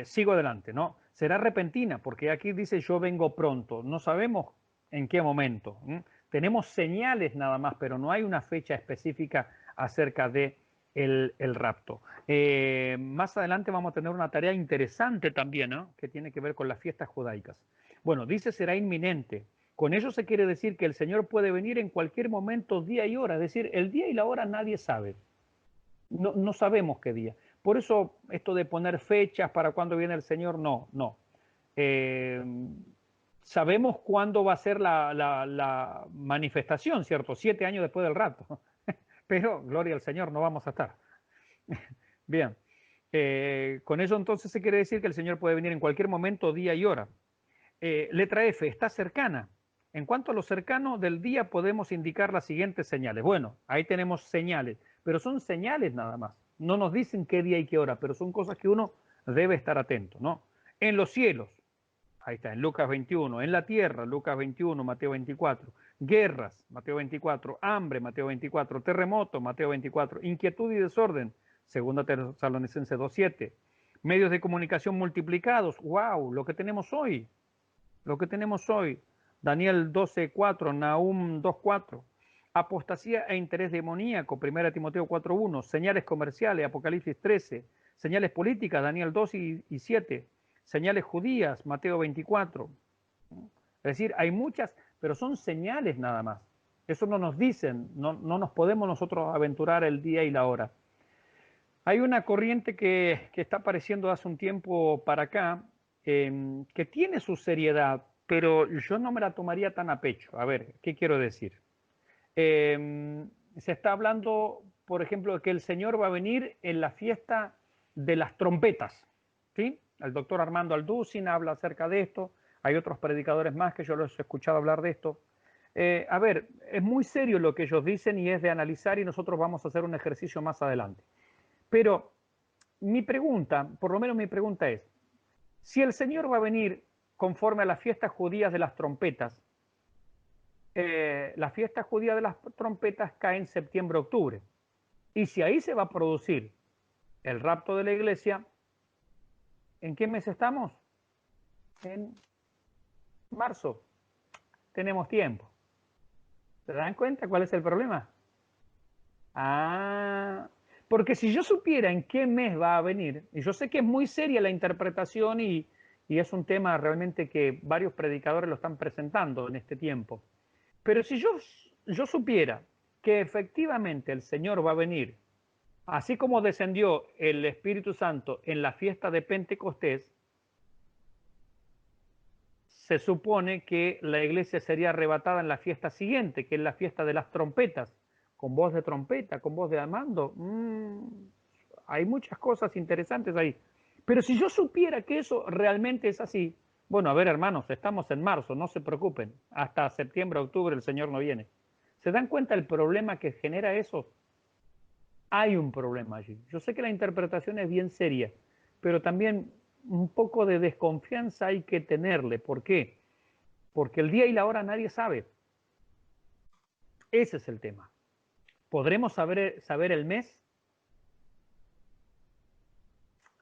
Sigo adelante, ¿no? Será repentina, porque aquí dice yo vengo pronto. No sabemos en qué momento. Tenemos señales nada más, pero no hay una fecha específica acerca de el rapto. Más adelante vamos a tener una tarea interesante también, ¿no? Que tiene que ver con las fiestas judaicas. Bueno, dice será inminente. Con ello se quiere decir que el Señor puede venir en cualquier momento, día y hora. Es decir, el día y la hora nadie sabe. No sabemos qué día. Por eso esto de poner fechas para cuándo viene el Señor, no. Sabemos cuándo va a ser la manifestación, ¿cierto? 7 años después del rapto. Pero, gloria al Señor, no vamos a estar. Bien. Con eso entonces se quiere decir que el Señor puede venir en cualquier momento, día y hora. Letra F, está cercana. En cuanto a lo cercano del día podemos indicar las siguientes señales. Bueno, ahí tenemos señales, pero son señales nada más. No nos dicen qué día y qué hora, pero son cosas que uno debe estar atento, ¿no? En los cielos, ahí está, en Lucas 21. En la tierra, Lucas 21, Mateo 24. Guerras, Mateo 24. Hambre, Mateo 24. Terremoto, Mateo 24. Inquietud y desorden, 2 Tesalonicenses 2:7. Medios de comunicación multiplicados, wow, lo que tenemos hoy. Daniel 12:4, Nahum 2:4. Apostasía e interés demoníaco, 1 Timoteo 4:1. Señales comerciales, Apocalipsis 13. Señales políticas, Daniel 2 y 7. Señales judías, Mateo 24. Es decir, hay muchas, pero son señales nada más. Eso no nos dicen, no nos podemos nosotros aventurar el día y la hora. Hay una corriente que está apareciendo hace un tiempo para acá, que tiene su seriedad, pero yo no me la tomaría tan a pecho. A ver, ¿qué quiero decir? Se está hablando, por ejemplo, de que el Señor va a venir en la fiesta de las trompetas, ¿sí? El doctor Armando Alducin habla acerca de esto, hay otros predicadores más que yo los he escuchado hablar de esto. A ver, es muy serio lo que ellos dicen y es de analizar y nosotros vamos a hacer un ejercicio más adelante. Pero mi pregunta, por lo menos mi pregunta es, si el Señor va a venir conforme a las fiestas judías de las trompetas, la fiesta judía de las trompetas cae en septiembre-octubre. Y si ahí se va a producir el rapto de la iglesia, ¿en qué mes estamos? En marzo. Tenemos tiempo. ¿Se dan cuenta cuál es el problema? Porque si yo supiera en qué mes va a venir, y yo sé que es muy seria la interpretación y es un tema realmente que varios predicadores lo están presentando en este tiempo, pero si yo supiera que efectivamente el Señor va a venir, así como descendió el Espíritu Santo en la fiesta de Pentecostés, se supone que la iglesia sería arrebatada en la fiesta siguiente, que es la fiesta de las trompetas, con voz de trompeta, con voz de amando. Hay muchas cosas interesantes ahí. Pero si yo supiera que eso realmente es así, bueno, a ver, hermanos, estamos en marzo, no se preocupen. Hasta septiembre, octubre el Señor no viene. ¿Se dan cuenta el problema que genera eso? Hay un problema allí. Yo sé que la interpretación es bien seria, pero también un poco de desconfianza hay que tenerle. ¿Por qué? Porque el día y la hora nadie sabe. Ese es el tema. ¿Podremos saber el mes?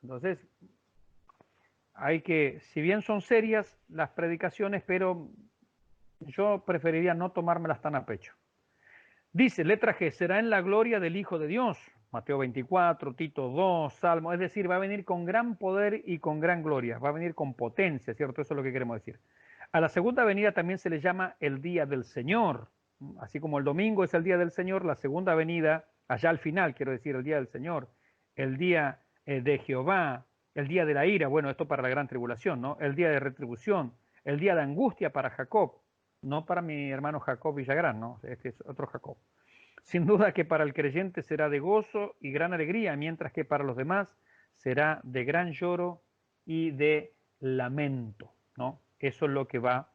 Entonces, hay que, si bien son serias las predicaciones, pero yo preferiría no tomármelas tan a pecho. Dice, letra G, será en la gloria del Hijo de Dios. Mateo 24, Tito 2, Salmo. Es decir, va a venir con gran poder y con gran gloria. Va a venir con potencia, ¿cierto? Eso es lo que queremos decir. A la segunda venida también se le llama el día del Señor. Así como el domingo es el día del Señor, la segunda venida, allá al final, quiero decir, el día del Señor, el día de Jehová, el día de la ira, bueno, esto para la gran tribulación, ¿no? El día de retribución, el día de angustia para Jacob, no para mi hermano Jacob Villagrán, ¿no? Este es otro Jacob. Sin duda que para el creyente será de gozo y gran alegría, mientras que para los demás será de gran lloro y de lamento, ¿no? Eso es lo que va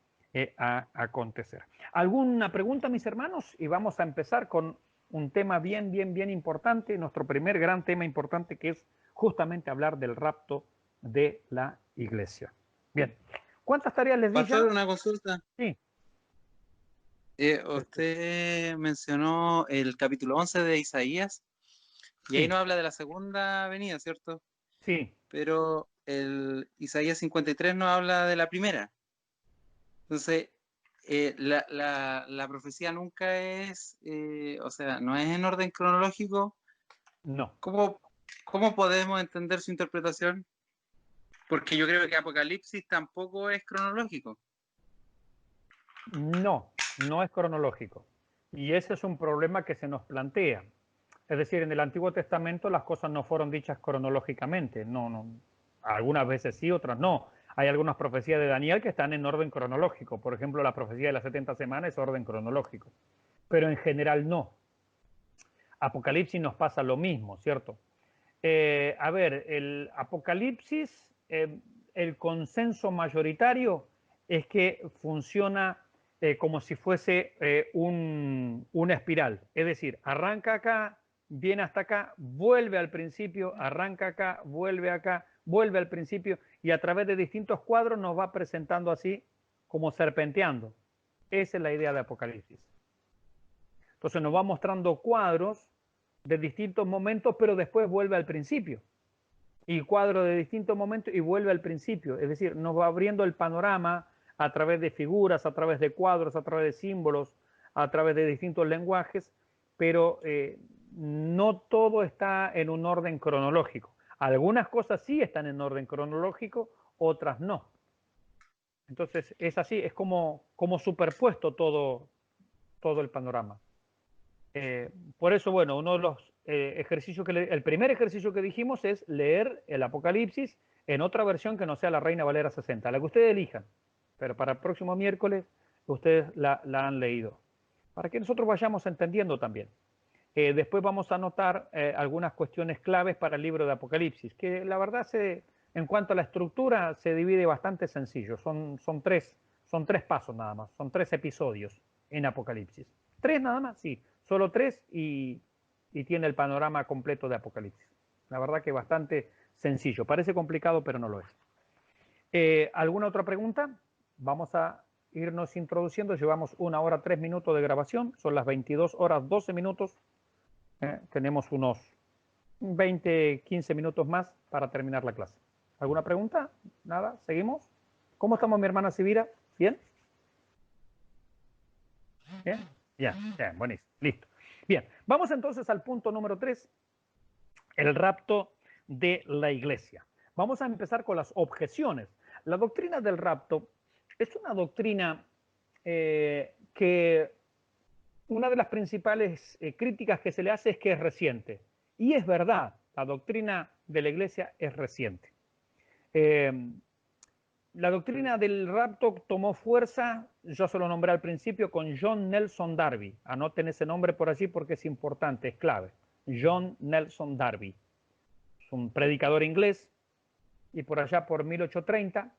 a acontecer. ¿Alguna pregunta, mis hermanos? Y vamos a empezar con un tema bien importante, nuestro primer gran tema importante, que es justamente hablar del rapto de la iglesia. Bien, ¿cuántas tareas les di ya? Pastor, una consulta. Sí. Usted mencionó el capítulo 11 de Isaías, y ahí Sí. nos habla de la segunda venida, ¿cierto? Sí. Pero el Isaías 53 nos habla de la primera. Entonces, la profecía nunca es, o sea, no es en orden cronológico. No. ¿Cómo podemos entender su interpretación? Porque yo creo que Apocalipsis tampoco es cronológico. No, no es cronológico. Y ese es un problema que se nos plantea. Es decir, en el Antiguo Testamento las cosas no fueron dichas cronológicamente. No. Algunas veces sí, otras no. Hay algunas profecías de Daniel que están en orden cronológico. Por ejemplo, la profecía de las 70 semanas es orden cronológico. Pero en general no. Apocalipsis nos pasa lo mismo, ¿cierto? A ver, el Apocalipsis, el consenso mayoritario es que funciona como si fuese una espiral. Es decir, arranca acá, viene hasta acá, vuelve al principio, arranca acá, vuelve al principio, y a través de distintos cuadros nos va presentando así como serpenteando. Esa es la idea de Apocalipsis. Entonces nos va mostrando cuadros de distintos momentos, pero después vuelve al principio. Y cuadro de distintos momentos y vuelve al principio. Es decir, nos va abriendo el panorama a través de figuras, a través de cuadros, a través de símbolos, a través de distintos lenguajes, pero no todo está en un orden cronológico. Algunas cosas sí están en orden cronológico, otras no. Entonces es así, es como superpuesto todo el panorama. Por eso, bueno, uno de los ejercicios el primer ejercicio que dijimos es leer el Apocalipsis en otra versión que no sea la Reina Valera 60, la que ustedes elijan, pero para el próximo miércoles ustedes la han leído, para que nosotros vayamos entendiendo también. Después vamos a anotar algunas cuestiones claves para el libro de Apocalipsis, que la verdad en cuanto a la estructura se divide bastante sencillo, son tres pasos nada más, son 3 episodios en Apocalipsis. 3 nada más, sí, solo 3 y tiene el panorama completo de Apocalipsis. La verdad que bastante sencillo, parece complicado pero no lo es. ¿Alguna otra pregunta? Vamos a irnos introduciendo, llevamos 1 hora 3 minutos de grabación, son las 22 horas 12 minutos, tenemos unos 20, 15 minutos más para terminar la clase. ¿Alguna pregunta? Nada, ¿seguimos? ¿Cómo estamos, mi hermana Sibira? ¿Bien? ¿Bien? Bien, buenísimo, listo. Bien, vamos entonces al punto número 3, el rapto de la iglesia. Vamos a empezar con las objeciones. La doctrina del rapto es una doctrina que una de las principales críticas que se le hace es que es reciente. Y es verdad, la doctrina de la iglesia es reciente. La doctrina del rapto tomó fuerza, yo se lo nombré al principio, con John Nelson Darby. Anoten ese nombre por allí porque es importante, es clave. John Nelson Darby. Es un predicador inglés y por allá por 1830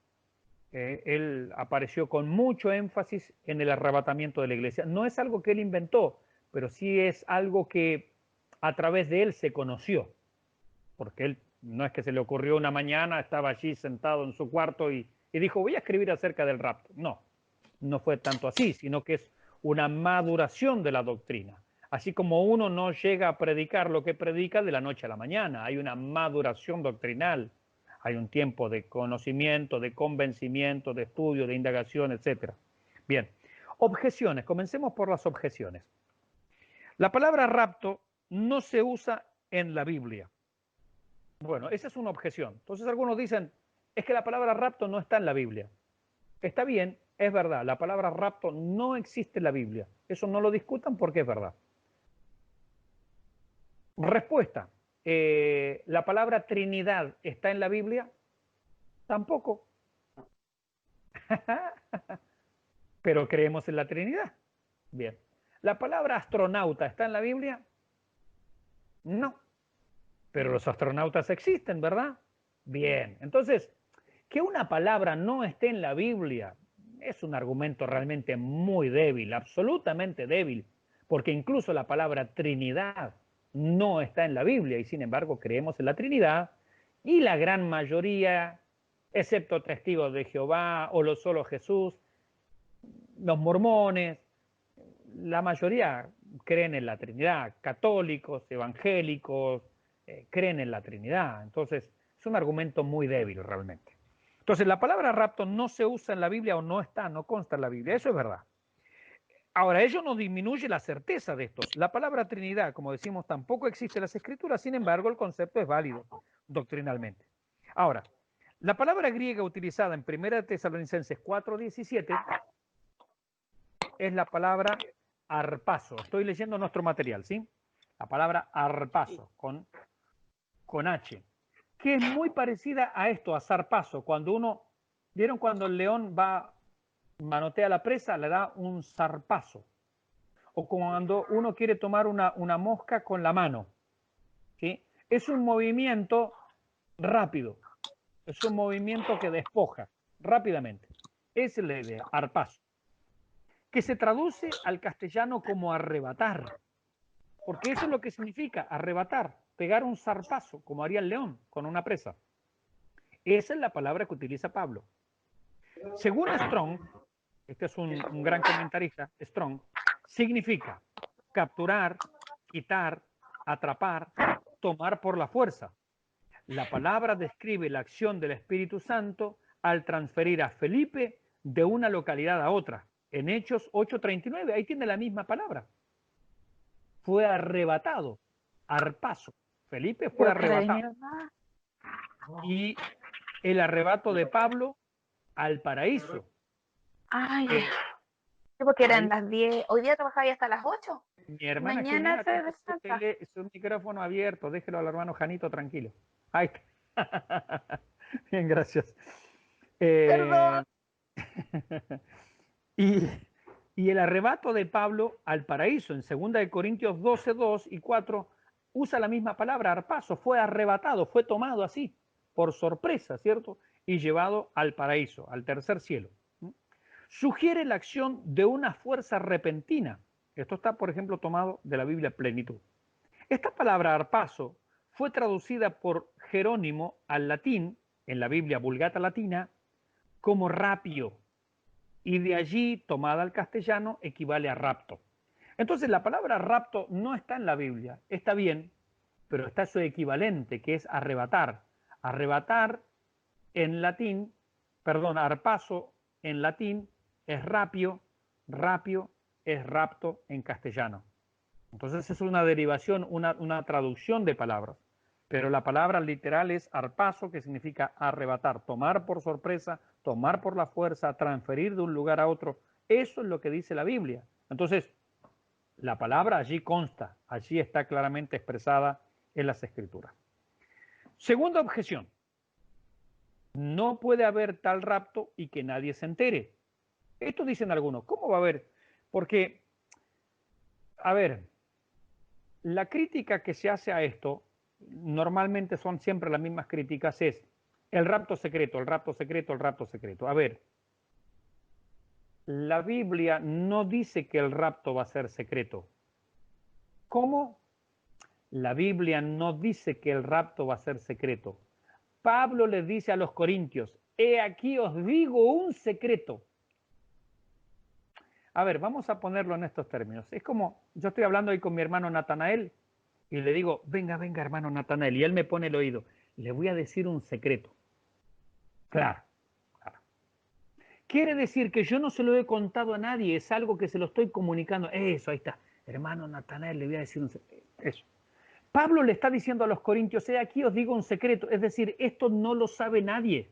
Él apareció con mucho énfasis en el arrebatamiento de la iglesia. No es algo que él inventó, pero sí es algo que a través de él se conoció, porque él no es que se le ocurrió una mañana, estaba allí sentado en su cuarto y dijo, voy a escribir acerca del rapto. No, no fue tanto así, sino que es una maduración de la doctrina. Así como uno no llega a predicar lo que predica de la noche a la mañana, hay una maduración doctrinal, hay un tiempo de conocimiento, de convencimiento, de estudio, de indagación, etc. Bien, objeciones. Comencemos por las objeciones. La palabra rapto no se usa en la Biblia. Bueno, esa es una objeción. Entonces algunos dicen, es que la palabra rapto no está en la Biblia. Está bien, es verdad, la palabra rapto no existe en la Biblia. Eso no lo discutan porque es verdad. Respuesta. ¿La palabra Trinidad está en la Biblia? Tampoco. Pero creemos en la Trinidad. Bien. ¿La palabra astronauta está en la Biblia? No. Pero los astronautas existen, ¿verdad? Bien. Entonces, que una palabra no esté en la Biblia es un argumento realmente muy débil, absolutamente débil, porque incluso la palabra Trinidad no está en la Biblia y sin embargo creemos en la Trinidad y la gran mayoría, excepto testigos de Jehová o los solo Jesús, los mormones, la mayoría creen en la Trinidad, católicos, evangélicos, creen en la Trinidad. Entonces, es un argumento muy débil realmente. Entonces, la palabra rapto no se usa en la Biblia o no está, no consta en la Biblia. Eso es verdad. Ahora, ello no disminuye la certeza de esto. La palabra Trinidad, como decimos, tampoco existe en las Escrituras, sin embargo, el concepto es válido doctrinalmente. Ahora, la palabra griega utilizada en 1 Tesalonicenses 4:17 es la palabra arpazo. Estoy leyendo nuestro material, ¿sí? La palabra arpazo, con H, que es muy parecida a esto, a zarpazo. Cuando uno, ¿vieron cuando el león va, manotea la presa, le da un zarpazo? O cuando uno quiere tomar una mosca con la mano, ¿sí? Es un movimiento rápido, es un movimiento que despoja rápidamente. Esa es la idea, arpazo, que se traduce al castellano como arrebatar, porque eso es lo que significa arrebatar, pegar un zarpazo, como haría el león con una presa. Esa es la palabra que utiliza Pablo. Según Strong, este es un gran comentarista, Strong, significa capturar, quitar, atrapar, tomar por la fuerza. La palabra describe la acción del Espíritu Santo al transferir a Felipe de una localidad a otra. En Hechos 8:39, ahí tiene la misma palabra. Fue arrebatado, arpazo. Felipe fue arrebatado. Y el arrebato de Pablo al paraíso. Ay, porque eran las 10. Hoy día trabajaba hasta las 8. Mi hermana Mañana Jimena se tiene descansa. su micrófono abierto. Déjelo al hermano Janito tranquilo. Ahí está. Bien, gracias. Perdón. Y el arrebato de Pablo al paraíso, en 2 Corintios 12:2 y 4, usa la misma palabra, arpazo, fue arrebatado, fue tomado así, por sorpresa, ¿cierto? Y llevado al paraíso, al tercer cielo. Sugiere la acción de una fuerza repentina. Esto está, por ejemplo, tomado de la Biblia Plenitud. Esta palabra arpazo fue traducida por Jerónimo al latín, en la Biblia Vulgata Latina, como rapio, y de allí, tomada al castellano, equivale a rapto. Entonces, la palabra rapto no está en la Biblia, está bien, pero está su equivalente, que es arrebatar. Arrebatar en latín, perdón, arpazo en latín es rapio, rapio es rapto en castellano. Entonces es una derivación, una traducción de palabras. Pero la palabra literal es arpazo, que significa arrebatar, tomar por sorpresa, tomar por la fuerza, transferir de un lugar a otro. Eso es lo que dice la Biblia. Entonces, la palabra allí consta, allí está claramente expresada en las Escrituras. Segunda objeción. No puede haber tal rapto y que nadie se entere. Esto dicen algunos. ¿Cómo va a haber? Porque, a ver, la crítica que se hace a esto, normalmente son siempre las mismas críticas, es El rapto secreto, el rapto secreto, el rapto secreto. A ver, la Biblia no dice que el rapto va a ser secreto. ¿Cómo? La Biblia no dice que el rapto va a ser secreto. Pablo le dice a los corintios, he aquí os digo un secreto. A ver, vamos a ponerlo en estos términos. Es como, yo estoy hablando ahí con mi hermano Natanael y le digo, venga, venga, hermano Natanael, y él me pone el oído. Le voy a decir un secreto. Claro, claro. Quiere decir que yo no se lo he contado a nadie, es algo que se lo estoy comunicando. Eso, ahí está. Hermano Natanael, le voy a decir un secreto. Eso. Pablo le está diciendo a los corintios, aquí os digo un secreto, es decir, esto no lo sabe nadie.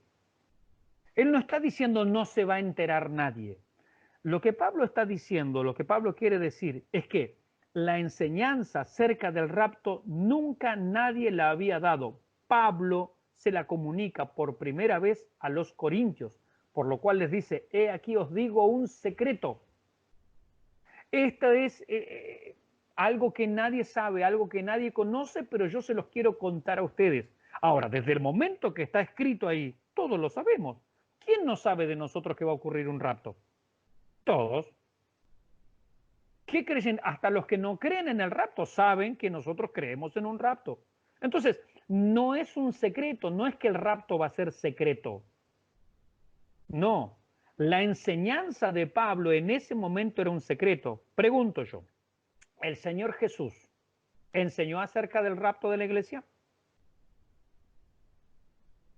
Él no está diciendo no se va a enterar nadie. Lo que Pablo está diciendo, lo que Pablo quiere decir es que la enseñanza acerca del rapto nunca nadie la había dado. Pablo se la comunica por primera vez a los corintios, por lo cual les dice, aquí os digo un secreto. Esto es algo que nadie sabe, algo que nadie conoce, pero yo se los quiero contar a ustedes. Ahora, desde el momento que está escrito ahí, todos lo sabemos. ¿Quién no sabe de nosotros que va a ocurrir un rapto? Todos. ¿Qué creen? Hasta los que no creen en el rapto saben que nosotros creemos en un rapto. Entonces, no es un secreto, no es que el rapto va a ser secreto. No, la enseñanza de Pablo en ese momento era un secreto. Pregunto yo, ¿el Señor Jesús enseñó acerca del rapto de la iglesia?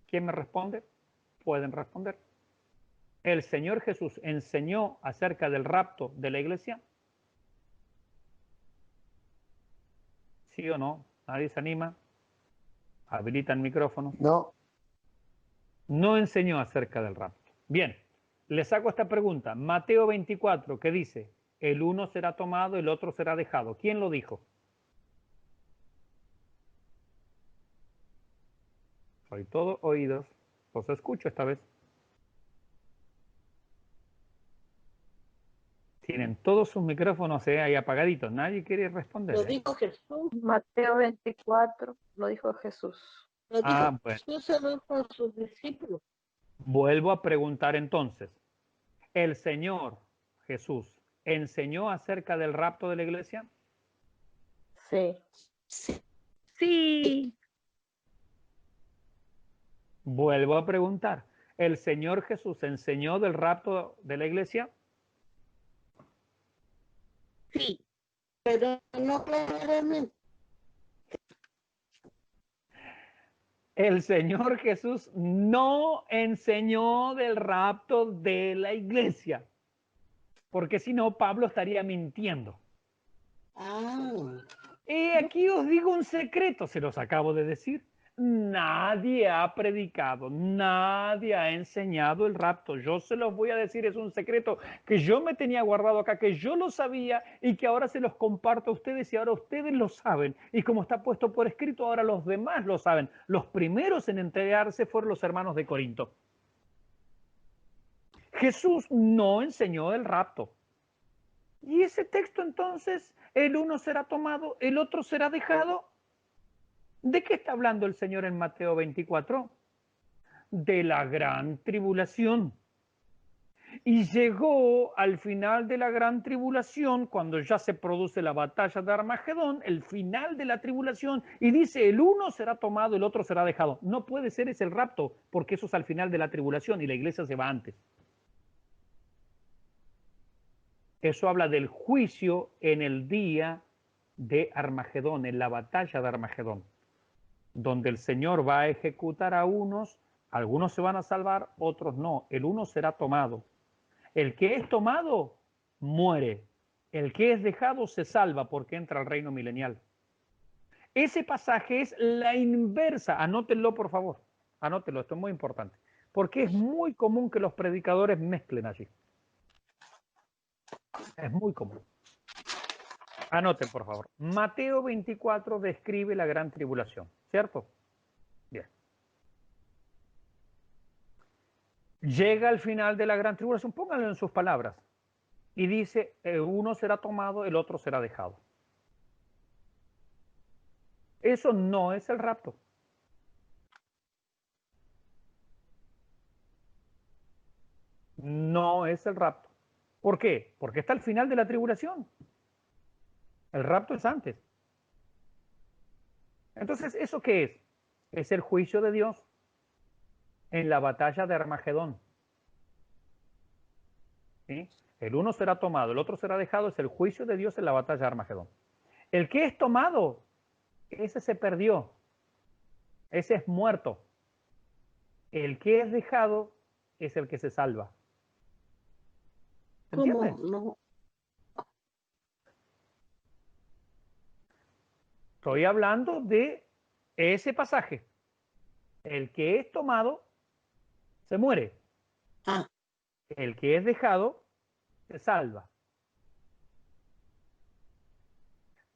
¿Quién me responde? Pueden responder. ¿El Señor Jesús enseñó acerca del rapto de la iglesia? ¿Sí o no? ¿Nadie se anima? Habilita el micrófono. No. No enseñó acerca del rapto. Bien, les hago esta pregunta. Mateo 24, ¿qué dice? El uno será tomado, el otro será dejado. ¿Quién lo dijo? Soy todo oídos. Los escucho esta vez. Tienen todos sus micrófonos ahí apagaditos. Nadie quiere responder. Lo dijo Jesús. Mateo 24, lo dijo Jesús. Lo dijo Bueno. Jesús se lo dijo a sus discípulos. Vuelvo a preguntar entonces. ¿El Señor Jesús enseñó acerca del rapto de la iglesia? Sí. Sí. Vuelvo a preguntar. ¿El Señor Jesús enseñó del rapto de la iglesia? Sí, pero no claramente. El Señor Jesús no enseñó del rapto de la iglesia, porque si no, Pablo estaría mintiendo. Aquí os digo un secreto, se los acabo de decir. Nadie ha predicado, nadie ha enseñado el rapto. Yo se los voy a decir, es un secreto que yo me tenía guardado acá, que yo lo sabía y que ahora se los comparto a ustedes y ahora ustedes lo saben. Y como está puesto por escrito, ahora los demás lo saben. Los primeros en enterarse fueron los hermanos de Corinto. Jesús no enseñó el rapto. Y ese texto entonces, el uno será tomado, el otro será dejado. ¿De qué está hablando el Señor en Mateo 24? De la gran tribulación. Y llegó al final de la gran tribulación, cuando ya se produce la batalla de Armagedón, el final de la tribulación, y dice, el uno será tomado, el otro será dejado. No puede ser ese el rapto, porque eso es al final de la tribulación y la iglesia se va antes. Eso habla del juicio en el día de Armagedón, en la batalla de Armagedón, donde el Señor va a ejecutar a unos, algunos se van a salvar, otros no. El uno será tomado. El que es tomado muere. El que es dejado se salva porque entra al reino milenial. Ese pasaje es la inversa. Anótenlo, por favor. Anótenlo, esto es muy importante. Porque es muy común que los predicadores mezclen allí. Es muy común. Anoten, por favor. Mateo 24 describe la gran tribulación, ¿cierto? Bien. Llega al final de la gran tribulación, pónganlo en sus palabras, y dice, uno será tomado, el otro será dejado. Eso no es el rapto. No es el rapto. ¿Por qué? Porque está al final de la tribulación. El rapto es antes. Entonces, ¿eso qué es? Es el juicio de Dios en la batalla de Armagedón. ¿Sí? El uno será tomado, el otro será dejado. Es el juicio de Dios en la batalla de Armagedón. El que es tomado, ese se perdió. Ese es muerto. El que es dejado es el que se salva. ¿Entiendes? ¿Cómo? No. Estoy hablando de ese pasaje. El que es tomado se muere. Ah, El que es dejado se salva.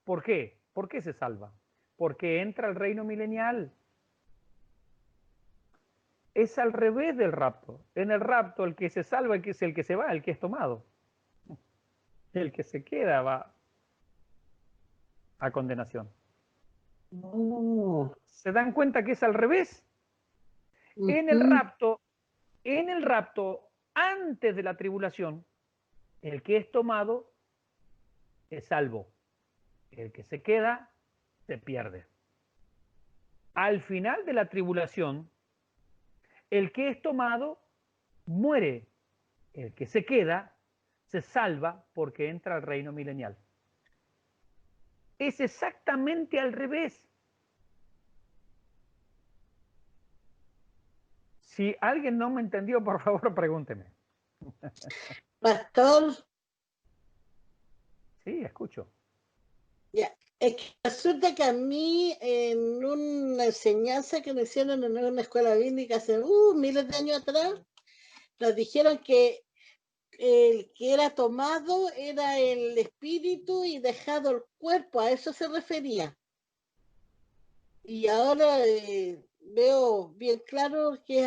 ¿Por qué? ¿Por qué se salva? Porque entra al reino milenial. Es al revés del rapto. En el rapto el que se salva es el que se va, el que es tomado. El que se queda va a condenación. no. ¿Se dan cuenta que es al revés? En el rapto, antes de la tribulación, el que es tomado es salvo. El que se queda se pierde. Al final de la tribulación, el que es tomado muere. El que se queda se salva porque entra al reino milenial. Es exactamente al revés. Si alguien no me entendió, por favor, pregúnteme. Pastor, Sí, escucho. ya. Es que resulta que a mí en una enseñanza que me hicieron en una escuela bíblica hace miles de años atrás, nos dijeron que el que era tomado era el espíritu y dejado el cuerpo, a eso se refería. Y ahora veo bien claro que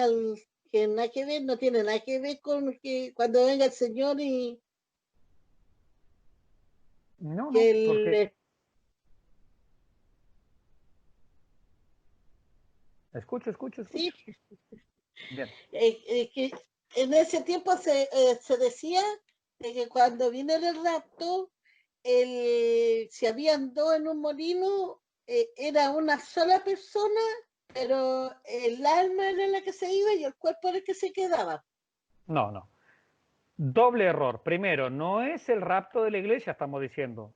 nada que ver, no tiene nada que ver con que cuando venga el Señor y No, que porque escucho. sí, Bien. que en ese tiempo se decía de que cuando viniera el rapto, si habían dos en un molino, era una sola persona, pero el alma era la que se iba y el cuerpo era el que se quedaba. No. Doble error. Primero, no es el rapto de la iglesia, estamos diciendo.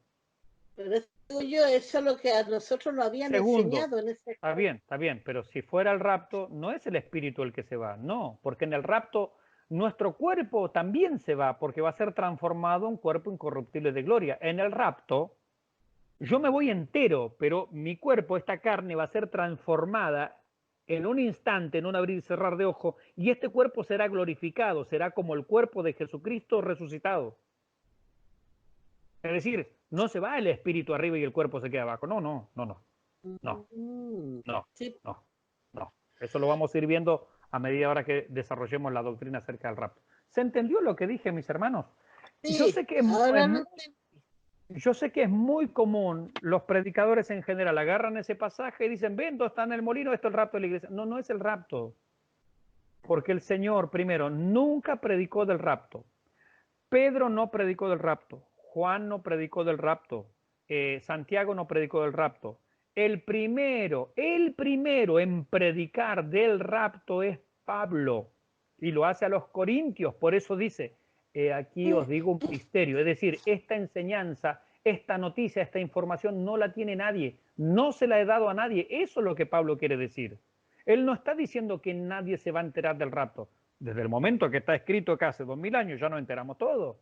Pero eso, eso es lo que a nosotros nos habían Segundo, enseñado en ese. está bien, pero si fuera el rapto, no es el espíritu el que se va, no, porque en el rapto nuestro cuerpo también se va, porque va a ser transformado en cuerpo incorruptible de gloria. En el rapto, yo me voy entero, pero mi cuerpo, esta carne, va a ser transformada en un instante, en un abrir y cerrar de ojo, y este cuerpo será glorificado, será como el cuerpo de Jesucristo resucitado. Es decir, no se va el espíritu arriba y el cuerpo se queda abajo. No. Sí. Eso lo vamos a ir viendo a medida ahora que desarrollemos la doctrina acerca del rapto. ¿Se entendió lo que dije, mis hermanos? Yo Sí, sé que ahora no. yo sé que es muy común, los predicadores en general agarran ese pasaje y dicen, ven, está en el molino, esto es el rapto de la iglesia. No es el rapto. Porque el Señor, primero, nunca predicó del rapto. Pedro no predicó del rapto. Juan no predicó del rapto. Santiago no predicó del rapto. El primero en predicar del rapto es Pablo. Y lo hace a los corintios. Por eso dice, aquí os digo un misterio. Es decir, esta enseñanza, esta noticia, esta información no la tiene nadie. No se la he dado a nadie. Eso es lo que Pablo quiere decir. Él no está diciendo que nadie se va a enterar del rapto. Desde el momento que está escrito acá hace 2000 años ya nos enteramos todos.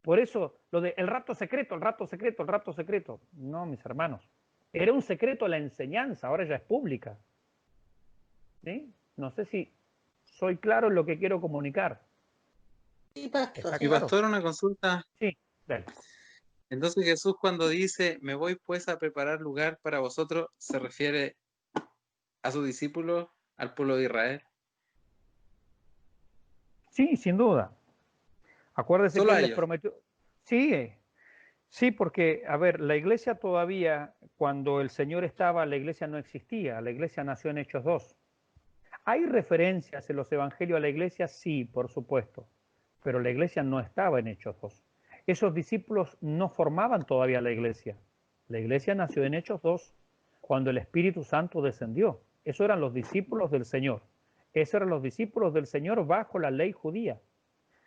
Por eso lo de el rapto secreto, el rapto secreto, el rapto secreto. No, mis hermanos. Era un secreto la enseñanza, ahora ya es pública. ¿Sí? No sé si soy claro en lo que quiero comunicar. Sí, pastor. ¿Está Y claro? pastor, una consulta. Sí, dale. Entonces Jesús cuando dice, me voy pues a preparar lugar para vosotros, ¿se refiere a sus discípulos, al pueblo de Israel? Sí, sin duda. Acuérdese Solo que a él les ellos. prometió. Sí, porque, a ver, la iglesia todavía, cuando el Señor estaba, la iglesia no existía. La iglesia nació en Hechos 2. ¿Hay referencias en los evangelios a la iglesia? Sí, por supuesto. pero la iglesia no estaba en Hechos 2. Esos discípulos no formaban todavía la iglesia. La iglesia nació en Hechos 2, cuando el Espíritu Santo descendió. Esos eran los discípulos del Señor. Esos eran los discípulos del Señor bajo la ley judía.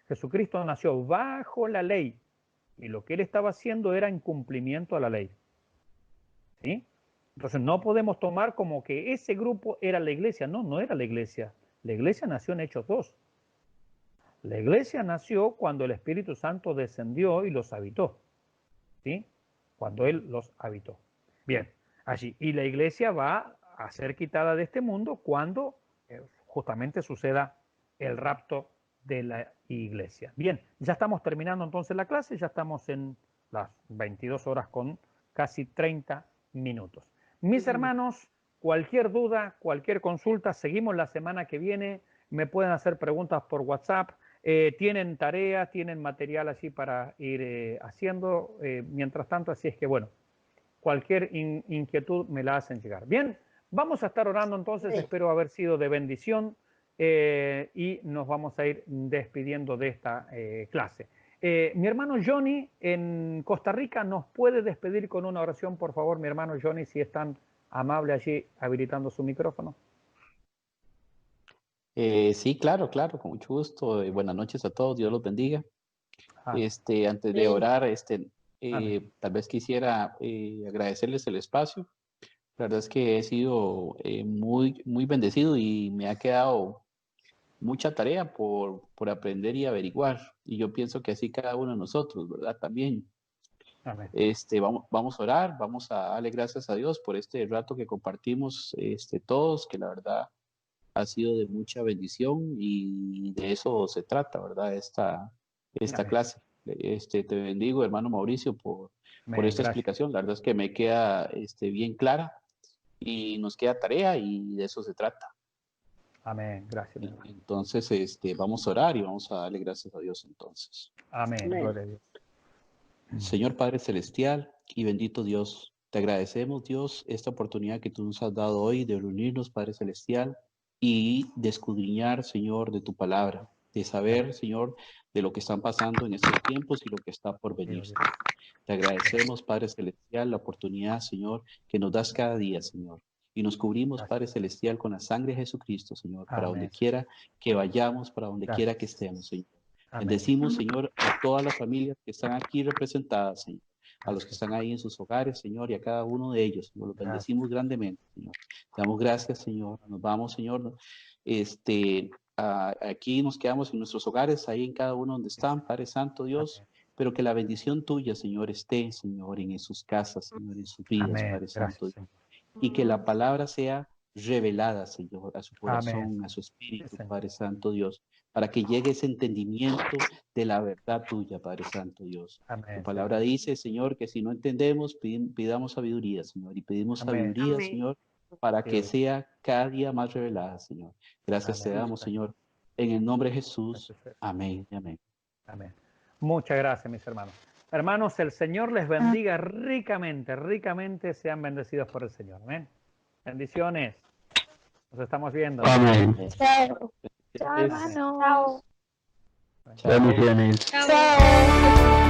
Jesucristo nació bajo la ley y lo que él estaba haciendo era en cumplimiento a la ley. ¿Sí? Entonces no podemos tomar como que ese grupo era la iglesia. No, no era la iglesia. La iglesia nació en Hechos 2. La iglesia nació cuando el Espíritu Santo descendió y los habitó. ¿Sí? Cuando él los habitó. Bien, allí. Y la iglesia va a ser quitada de este mundo cuando justamente suceda el rapto de la iglesia. Bien, ya estamos terminando entonces la clase, ya estamos en las 22 horas con casi 30 minutos. Mis hermanos, cualquier duda, cualquier consulta, seguimos la semana que viene, me pueden hacer preguntas por WhatsApp, tienen tareas, tienen material así para ir haciendo, mientras tanto, así es que bueno, cualquier inquietud me la hacen llegar. Bien, vamos a estar orando entonces, espero haber sido de bendición. Y nos vamos a ir despidiendo de esta clase. Mi hermano Johnny en Costa Rica, ¿nos puede despedir con una oración, por favor, mi hermano Johnny, si es tan amable allí habilitando su micrófono? Sí, claro, con mucho gusto. Buenas noches a todos, Dios los bendiga. Antes de orar, tal vez quisiera agradecerles el espacio. La verdad es que he sido muy bendecido y me ha quedado mucha tarea por aprender y averiguar. Y yo pienso que así cada uno de nosotros, ¿verdad? También. Amén. Vamos a orar, vamos a darle gracias a Dios por este rato que compartimos todos, que la verdad ha sido de mucha bendición y de eso se trata, ¿verdad? Esta clase. Te bendigo, hermano Mauricio, por esta explicación. La verdad es que me queda bien clara y nos queda tarea y de eso se trata. Amén, gracias. Entonces, vamos a orar y vamos a darle gracias a Dios entonces. Amén, gloria a Dios. Señor Padre Celestial y bendito Dios, te agradecemos, Dios, esta oportunidad que tú nos has dado hoy de reunirnos, Padre Celestial, y de escudriñar, Señor, de tu palabra, de saber, Señor, de lo que están pasando en estos tiempos y lo que está por venir. Te agradecemos, Padre Celestial, la oportunidad, Señor, que nos das cada día, Señor. Y nos cubrimos, Padre Celestial, con la sangre de Jesucristo, Señor, para donde quiera que vayamos, para donde quiera que estemos, Señor. Bendecimos, Señor, a todas las familias que están aquí representadas, Señor. A los que están ahí en sus hogares, Señor, y a cada uno de ellos, Señor, los bendecimos grandemente, Señor. Te damos gracias, Señor. Nos vamos, Señor. Aquí nos quedamos en nuestros hogares, ahí en cada uno donde están, Padre Santo, Dios. Pero que la bendición tuya, Señor, esté, Señor, en sus casas, Señor, en sus vidas, Padre Santo. Y que la palabra sea revelada, Señor, a su corazón, a su espíritu, Padre Santo, Dios, para que llegue ese entendimiento de la verdad tuya, Padre Santo, Dios. Tu palabra dice, Señor, que si no entendemos, pidamos sabiduría, Señor, y pedimos sabiduría, Señor, para que sea cada día más revelada, Señor. Gracias te damos, Señor, en el nombre de Jesús. Amén y amén. Amén. Muchas gracias, mis hermanos. Hermanos, el Señor les bendiga ricamente, ricamente sean bendecidos por el Señor. Amén. Bendiciones. Nos estamos viendo. Amén. Chao. Chao, hermano. Chao. Bendiciones. Chao.